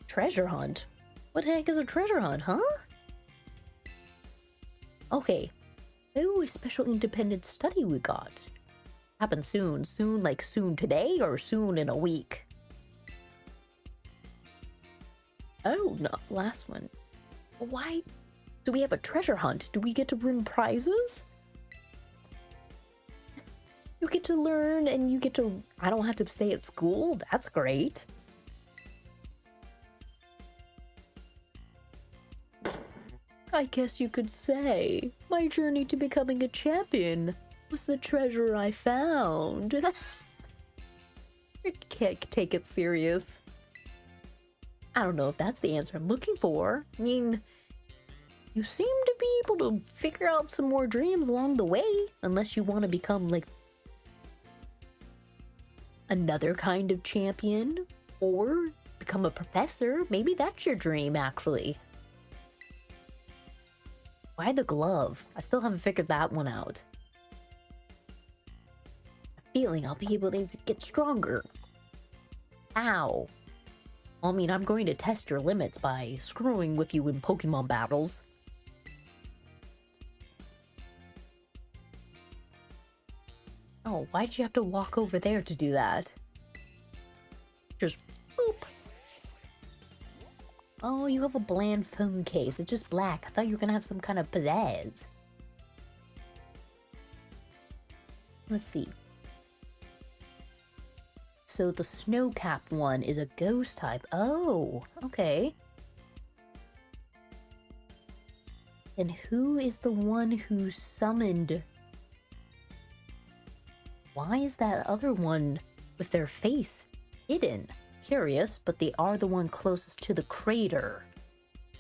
Treasure hunt? What the heck is a treasure hunt, huh? Okay. Oh, a special independent study we got. Happen soon. Soon, like soon today or soon in a week? Oh, no. Last one. Why do we have a treasure hunt? Do we get to win prizes? You get to learn and you get to... I don't have to stay at school? That's great. I guess you could say my journey to becoming a champion was the treasure I found. I can't take it serious. I don't know if that's the answer I'm looking for. I mean, you seem to be able to figure out some more dreams along the way, unless you want to become, like, another kind of champion, or become a professor. Maybe that's your dream, actually. Why the glove? I still haven't figured that one out. I'm feeling I'll be able to get stronger. Ow. I mean, I'm going to test your limits by screwing with you in Pokemon battles. Oh, why'd you have to walk over there to do that? Just boop. Oh, you have a bland phone case. It's just black. I thought you were gonna have some kind of pizzazz. Let's see. So the snow-capped one is a ghost type. Oh, okay. And who is the one who summoned... Why is that other one with their face hidden? Curious, but they are the one closest to the crater.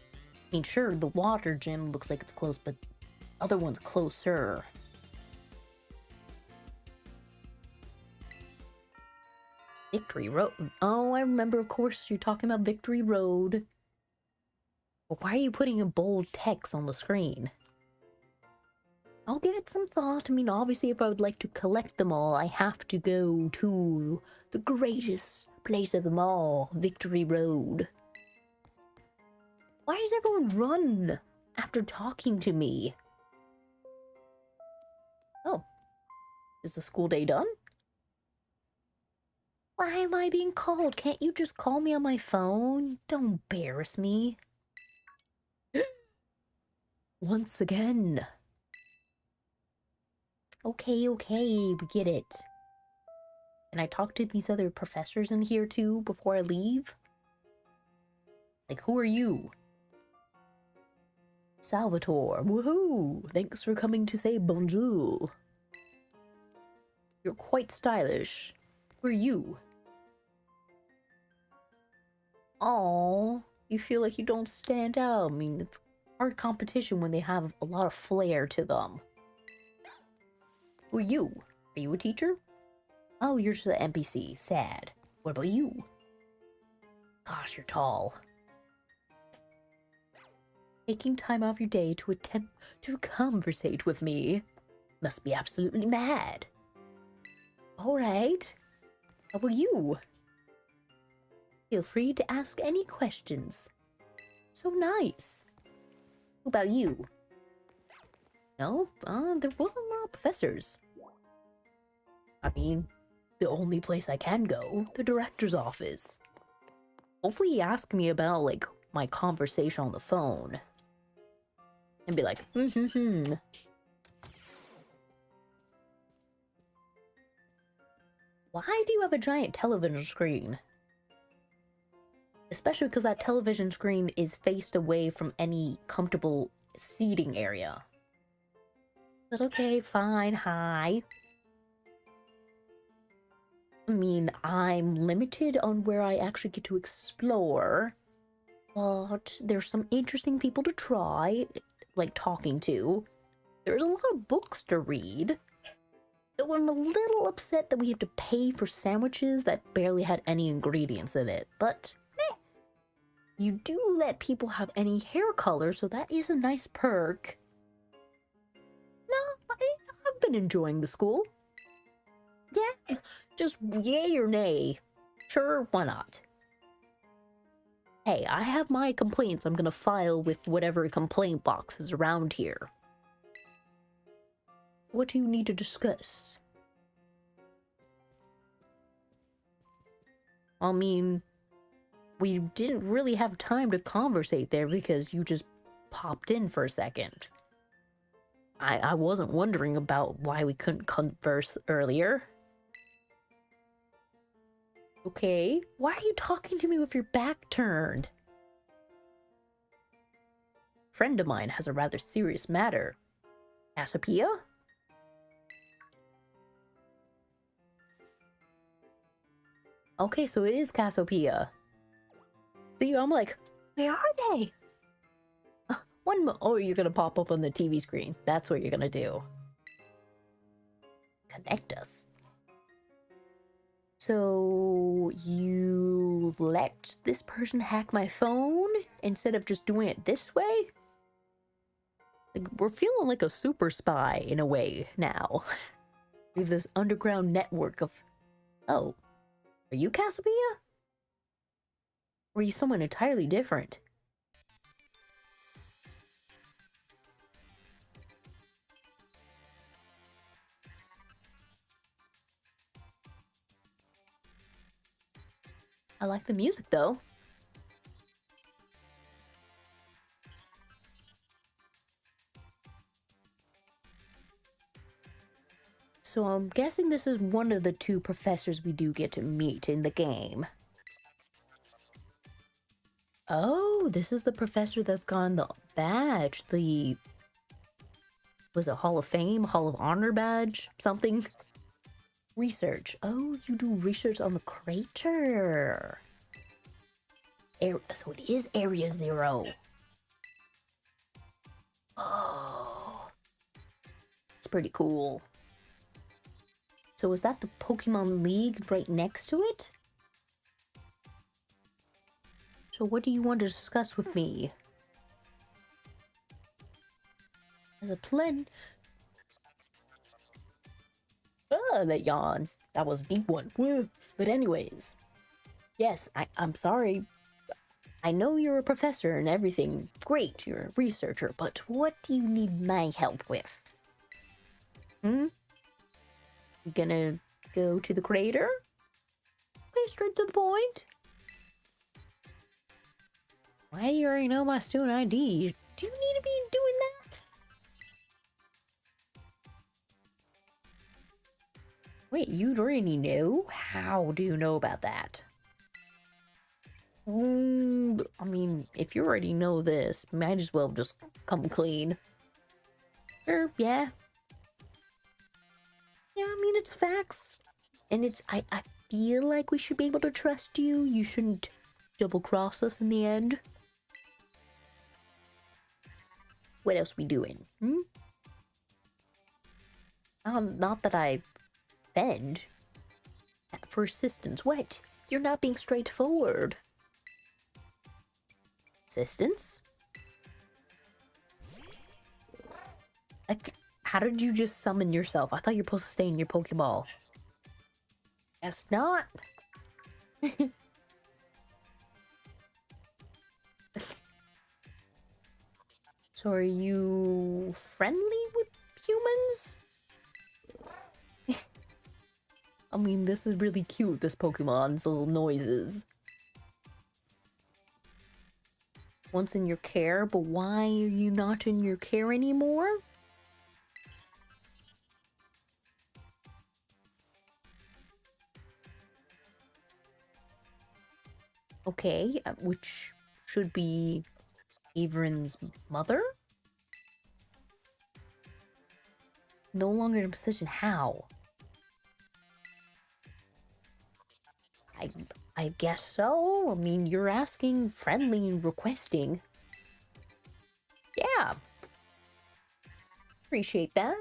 I mean, sure, the water gym looks like it's close, but the other one's closer. Victory Road. Oh, I remember, of course, you're talking about Victory Road. But why are you putting a bold text on the screen? I'll give it some thought. I mean, obviously, if I would like to collect them all, I have to go to the greatest place of them all, Victory Road. Why does everyone run after talking to me? Oh. Is the school day done? Why am I being called? Can't you just call me on my phone? Don't embarrass me. Once again. Okay, we get it. Can I talk to these other professors in here too before I leave? Like, who are you? Salvatore. Woohoo! Thanks for coming to say bonjour. You're quite stylish. Who are you? Aww, you feel like you don't stand out. I mean, it's hard competition when they have a lot of flair to them. Who are you? Are you a teacher? Oh, you're just an NPC. Sad. What about you? Gosh, you're tall. Taking time off your day to attempt to conversate with me must be absolutely mad. Alright. How about you? Feel free to ask any questions. So nice. What about you? No, there wasn't a lot of professors. I mean, the only place I can go, the director's office. Hopefully he asked me about, like, my conversation on the phone. And be like, Why do you have a giant television screen? Especially because that television screen is faced away from any comfortable seating area. But okay, fine, hi. I mean, I'm limited on where I actually get to explore. But there's some interesting people to try, like talking to. There's a lot of books to read. I'm a little upset that we have to pay for sandwiches that barely had any ingredients in it, but You do let people have any hair color, so that is a nice perk. No, I've been enjoying the school. Yeah, just yay or nay. Sure, why not? Hey, I have my complaints I'm gonna file with whatever complaint box is around here. What do you need to discuss? I mean, we didn't really have time to conversate there because you just popped in for a second. I wasn't wondering about why we couldn't converse earlier. Okay, why are you talking to me with your back turned? Friend of mine has a rather serious matter. Cassiopeia? Okay, so it is Cassiopeia. See, I'm like, where are they? Oh, you're gonna pop up on the TV screen. That's what you're gonna do. Connect us. So, you let this person hack my phone instead of just doing it this way? Like, we're feeling like a super spy in a way now. We have this underground network of... Oh, are you Cassiopeia? Or are you someone entirely different? I like the music, though. So I'm guessing this is one of the two professors we do get to meet in the game. Oh, this is the professor that's gotten the badge. The... Was it Hall of Fame? Hall of Honor badge? Something? Research. Oh, you do research on the crater. So it is Area 0. Oh. It's pretty cool. So is that the Pokemon League right next to it? So what do you want to discuss with me? There's a plan. Ah, that yawn. That was a deep one. But anyways. Yes, I'm sorry. I know you're a professor and everything. Great, you're a researcher, but what do you need my help with? You gonna go to the crater? Okay, straight to the point. Why do you already know my student ID? Do you need to be doing that? Wait, you already know? How do you know about that? I mean, if you already know this, might as well just come clean. Sure, yeah. Yeah, I mean, it's facts. And it's, I feel like we should be able to trust you. You shouldn't double-cross us in the end. What else we doing? Not that I bend. For assistance, what? You're not being straightforward. Assistance? Like, how did you just summon yourself? I thought you were supposed to stay in your Pokeball. Guess not. So are you friendly with humans? I mean, this is really cute, this Pokemon's little noises. Once in your care, but why are you not in your care anymore? Okay, which should be Averin's mother? No longer in a position, how? I guess so. I mean, you're asking friendly and requesting. Yeah. Appreciate that.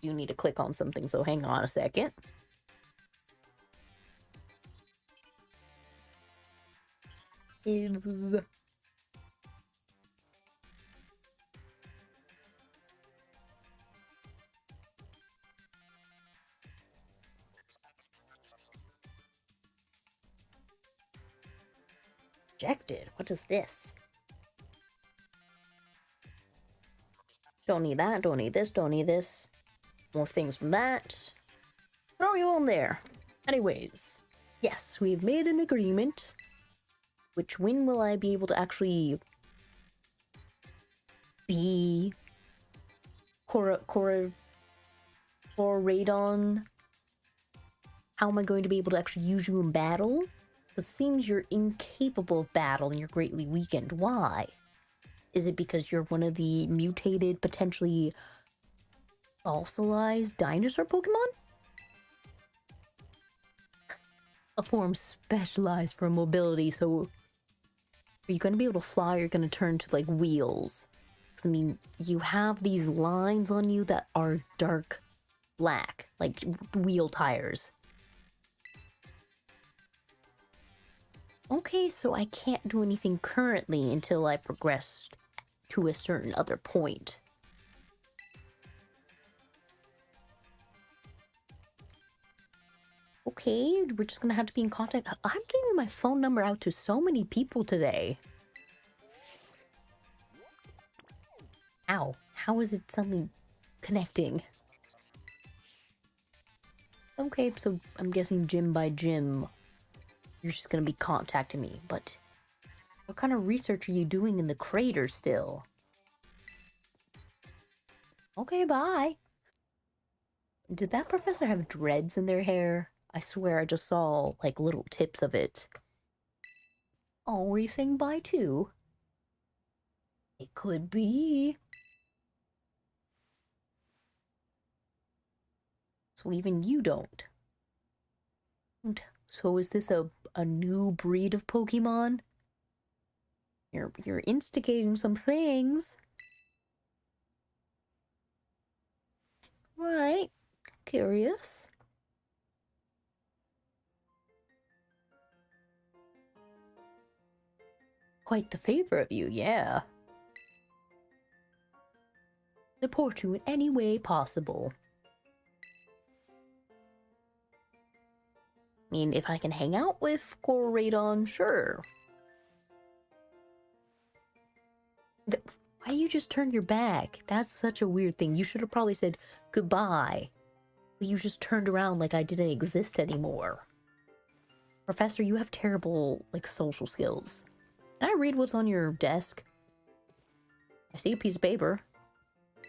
You need to click on something, so hang on a second. is. Rejected? What is this? Don't need that, don't need this, don't need this. More things from that. Throw you on there. Anyways, yes, we've made an agreement. Which, when will I be able to actually be Coradon? How am I going to be able to actually use you in battle? It seems you're incapable of battle and you're greatly weakened. Why? Is it because you're one of the mutated, potentially fossilized dinosaur Pokemon? A form specialized for mobility, so are you going to be able to fly or are you going to turn to, like, wheels? Because, I mean, you have these lines on you that are dark black, like wheel tires. Okay, so I can't do anything currently until I progress to a certain other point. Okay, we're just gonna have to be in contact. I'm giving my phone number out to so many people today. Ow, how is it suddenly connecting? Okay, so I'm guessing gym by gym, you're just gonna be contacting me, but what kind of research are you doing in the crater still? Okay, bye. Did that professor have dreads in their hair? I swear I just saw, like, little tips of it. Oh, were you saying bye too? It could be. So even you don't. So is this a new breed of Pokemon? You're instigating some things. Right. Curious. Quite the favor of you, yeah. Support you in any way possible. I mean, if I can hang out with Coradon, sure. Why you just turned your back? That's such a weird thing. You should have probably said goodbye. But you just turned around like I didn't exist anymore. Professor, you have terrible, like, social skills. Can I read what's on your desk? I see a piece of paper.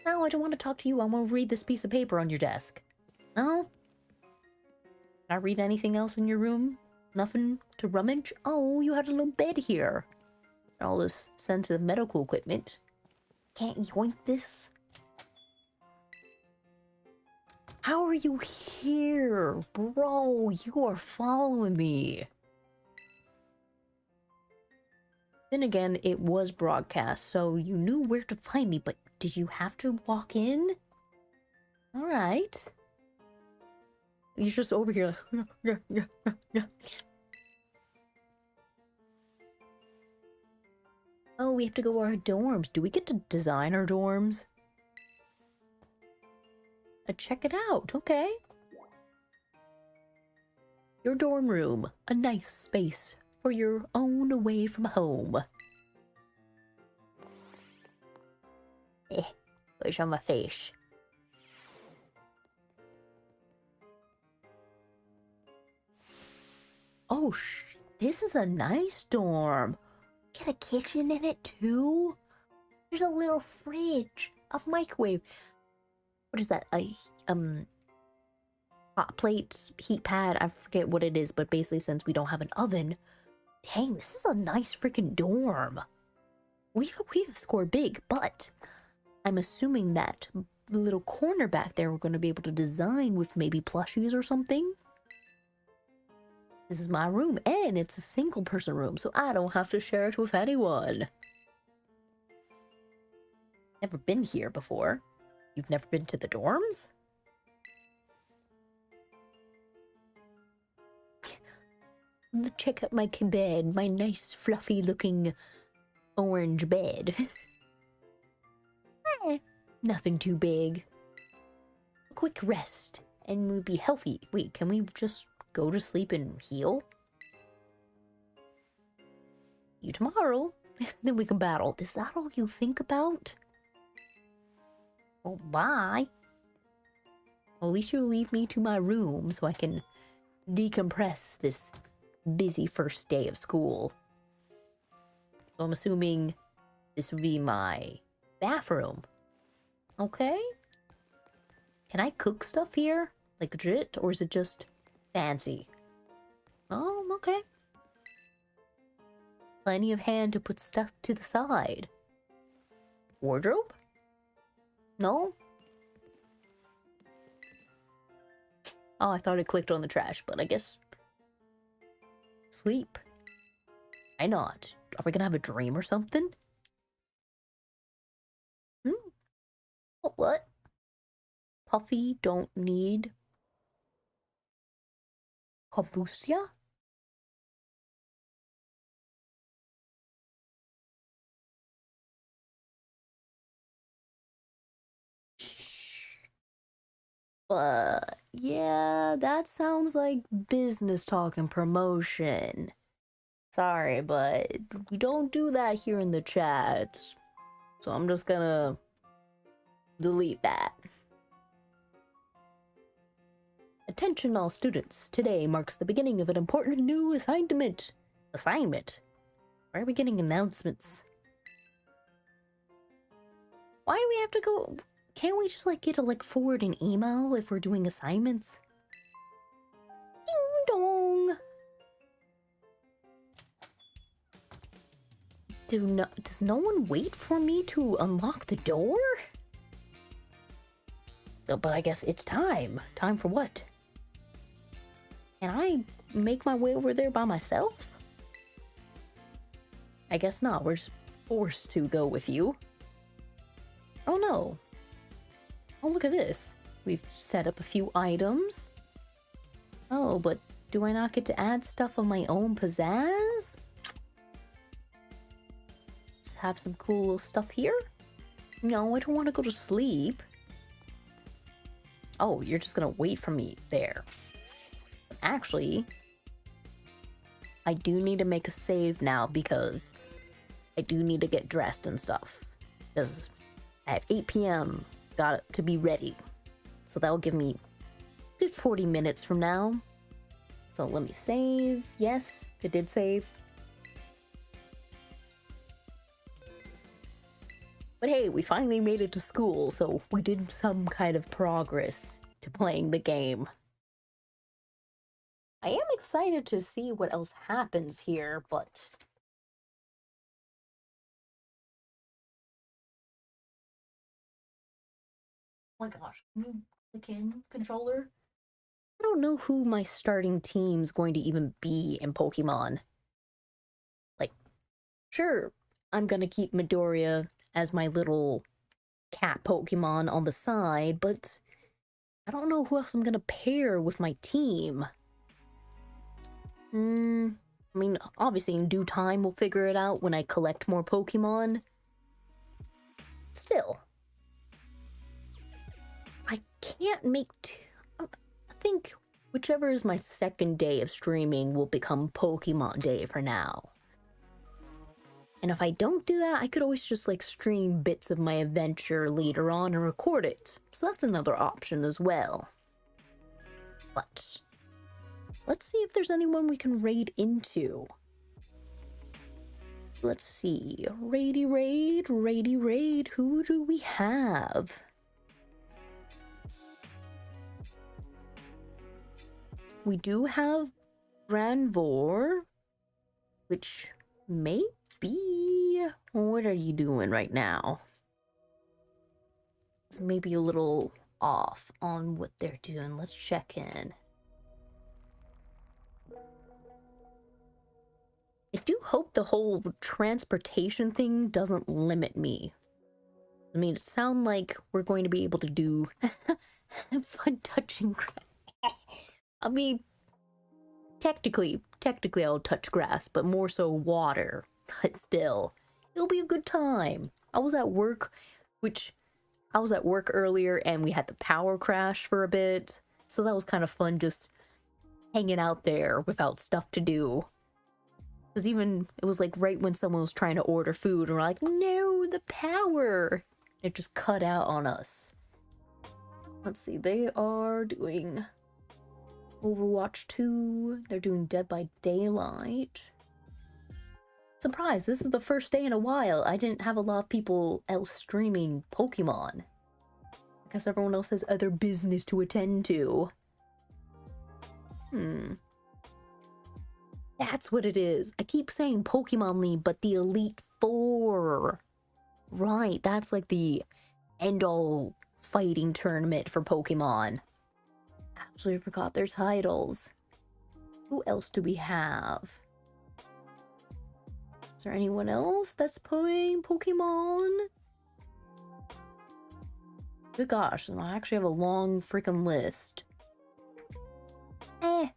No, I don't want to talk to you. I want to read this piece of paper on your desk. No? Can I read anything else in your room? Nothing to rummage? Oh, you had a little bed here. All this sensitive medical equipment. Can't yoink this? How are you here? Bro, you are following me. Then again, it was broadcast, so you knew where to find me, but did you have to walk in? Alright. You're just over here like... Oh, we have to go to our dorms. Do we get to design our dorms? Check it out, okay. Your dorm room. A nice space for your own away from home. Where's on my face? Oh, this is a nice dorm. Get a kitchen in it too? There's a little fridge, a microwave. What is that? Hot plate, heat pad. I forget what it is, but basically, since we don't have an oven, dang, this is a nice freaking dorm. We've scored big, but I'm assuming that the little corner back there we're going to be able to design with maybe plushies or something. This is my room, and it's a single person room, so I don't have to share it with anyone. Never been here before. You've never been to the dorms? check out my bed, my nice fluffy looking orange bed. Nothing too big. A quick rest and we'll be healthy. Wait, can we just go to sleep and heal? You tomorrow. Then we can battle. Is that all you think about? Well, bye. Well, at least you'll leave me to my room so I can decompress this busy first day of school. So I'm assuming this would be my bathroom. Okay. Can I cook stuff here? Like legit? Or is it just fancy? Oh, okay. Plenty of hand to put stuff to the side. Wardrobe? No? Oh, I thought I clicked on the trash, but I guess... Sleep. Why not? Are we gonna have a dream or something? What? Puffy don't need... Kombucha? Yeah, that sounds like business talk and promotion. Sorry, but we don't do that here in the chat. So I'm just gonna delete that. Attention all students. Today marks the beginning of an important new assignment. Why are we getting announcements? Why do we have to go... Can't we just like get a forward an email if we're doing assignments? Ding dong. Does no one wait for me to unlock the door? Oh, but I guess it's time. Time for what? Can I make my way over there by myself? I guess not. We're just forced to go with you. Oh no. Oh, look at this. We've set up a few items. Oh, but do I not get to add stuff of my own pizzazz? Just have some cool little stuff here? No, I don't want to go to sleep. Oh, you're just gonna wait for me there. Actually, I do need to make a save now because I do need to get dressed and stuff. Because at 8 p.m., got to be ready. So that will give me a good 40 minutes from now. So let me save. Yes, it did save. But hey, we finally made it to school, so we did some kind of progress to playing the game. I am excited to see what else happens here, but... Oh my gosh, can you click in, controller? I don't know who my starting team's going to even be in Pokemon. Like, sure, I'm gonna keep Midoriya as my little cat Pokemon on the side, but I don't know who else I'm gonna pair with my team. I mean, obviously in due time we'll figure it out when I collect more Pokemon. Still. I can't make... I think whichever is my second day of streaming will become Pokemon Day for now. And if I don't do that, I could always just stream bits of my adventure later on and record it. So that's another option as well. But let's see if there's anyone we can raid into. Let's see. Raidy raid. Who do we have? We do have Granvor, which may be... What are you doing right now? It's maybe a little off on what they're doing. Let's check in. I do hope the whole transportation thing doesn't limit me. I mean, it sounds like we're going to be able to do fun touching. I mean, technically, technically I'll touch grass, but more so water. But still, it'll be a good time. I was at work earlier and we had the power crash for a bit. So that was kind of fun just hanging out there without stuff to do. Because even, it was like right when someone was trying to order food and we're like, no, the power. It just cut out on us. Let's see, they are doing Overwatch 2. They're doing Dead by Daylight. Surprise, this is the first day in a while I didn't have a lot of people else streaming Pokemon. I guess everyone else has other business to attend to. That's what it is. I keep saying Pokemon League, but the Elite Four. Right, that's like the end-all fighting tournament for Pokemon. Absolutely forgot their titles. Who else do we have? Is there anyone else that's playing Pokemon? Good gosh, I actually have a long freaking list. I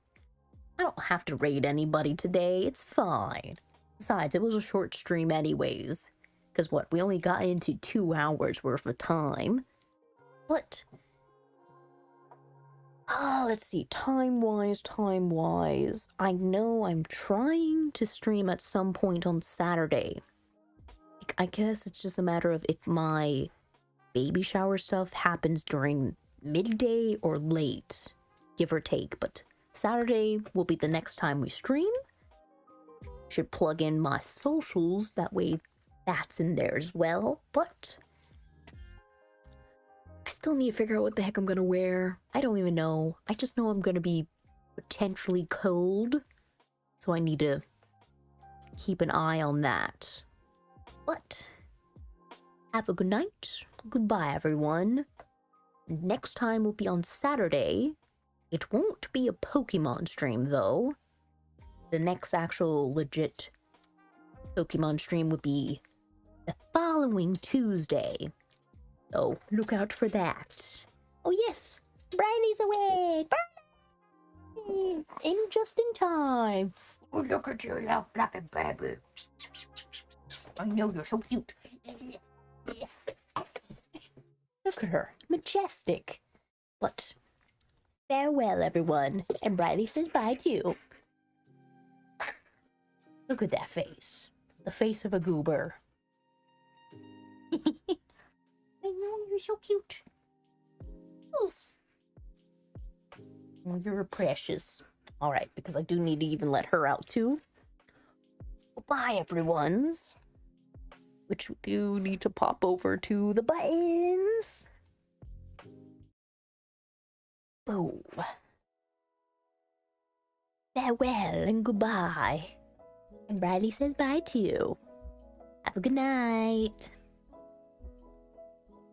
don't have to raid anybody today, it's fine. Besides, it was a short stream anyways. Because what, we only got into 2 hours worth of time. But... let's see, time-wise. I know I'm trying to stream at some point on Saturday. I guess it's just a matter of if my baby shower stuff happens during midday or late, give or take. But Saturday will be the next time we stream. Should plug in my socials, that way that's in there as well. But I still need to figure out what the heck I'm gonna wear. I don't even know. I just know I'm gonna be potentially cold, so I need to keep an eye on that. But have a good night. Goodbye, everyone. Next time will be on Saturday. It won't be a Pokemon stream, though. The next actual legit Pokemon stream would be the following Tuesday. So look out for that. Oh yes, Briley's away. Briley! In just in time. Oh, look at you, little fluffy baby. I know you're so cute. Look at her, majestic. But farewell, everyone. And Briley says bye too. Look at that face. The face of a goober. I know, you're so cute. Oh, you're precious. Alright, because I do need to even let her out too. Bye, everyone's. Which we do need to pop over to the buttons. Boom. Farewell and goodbye. And Bradley says bye too. Have a good night.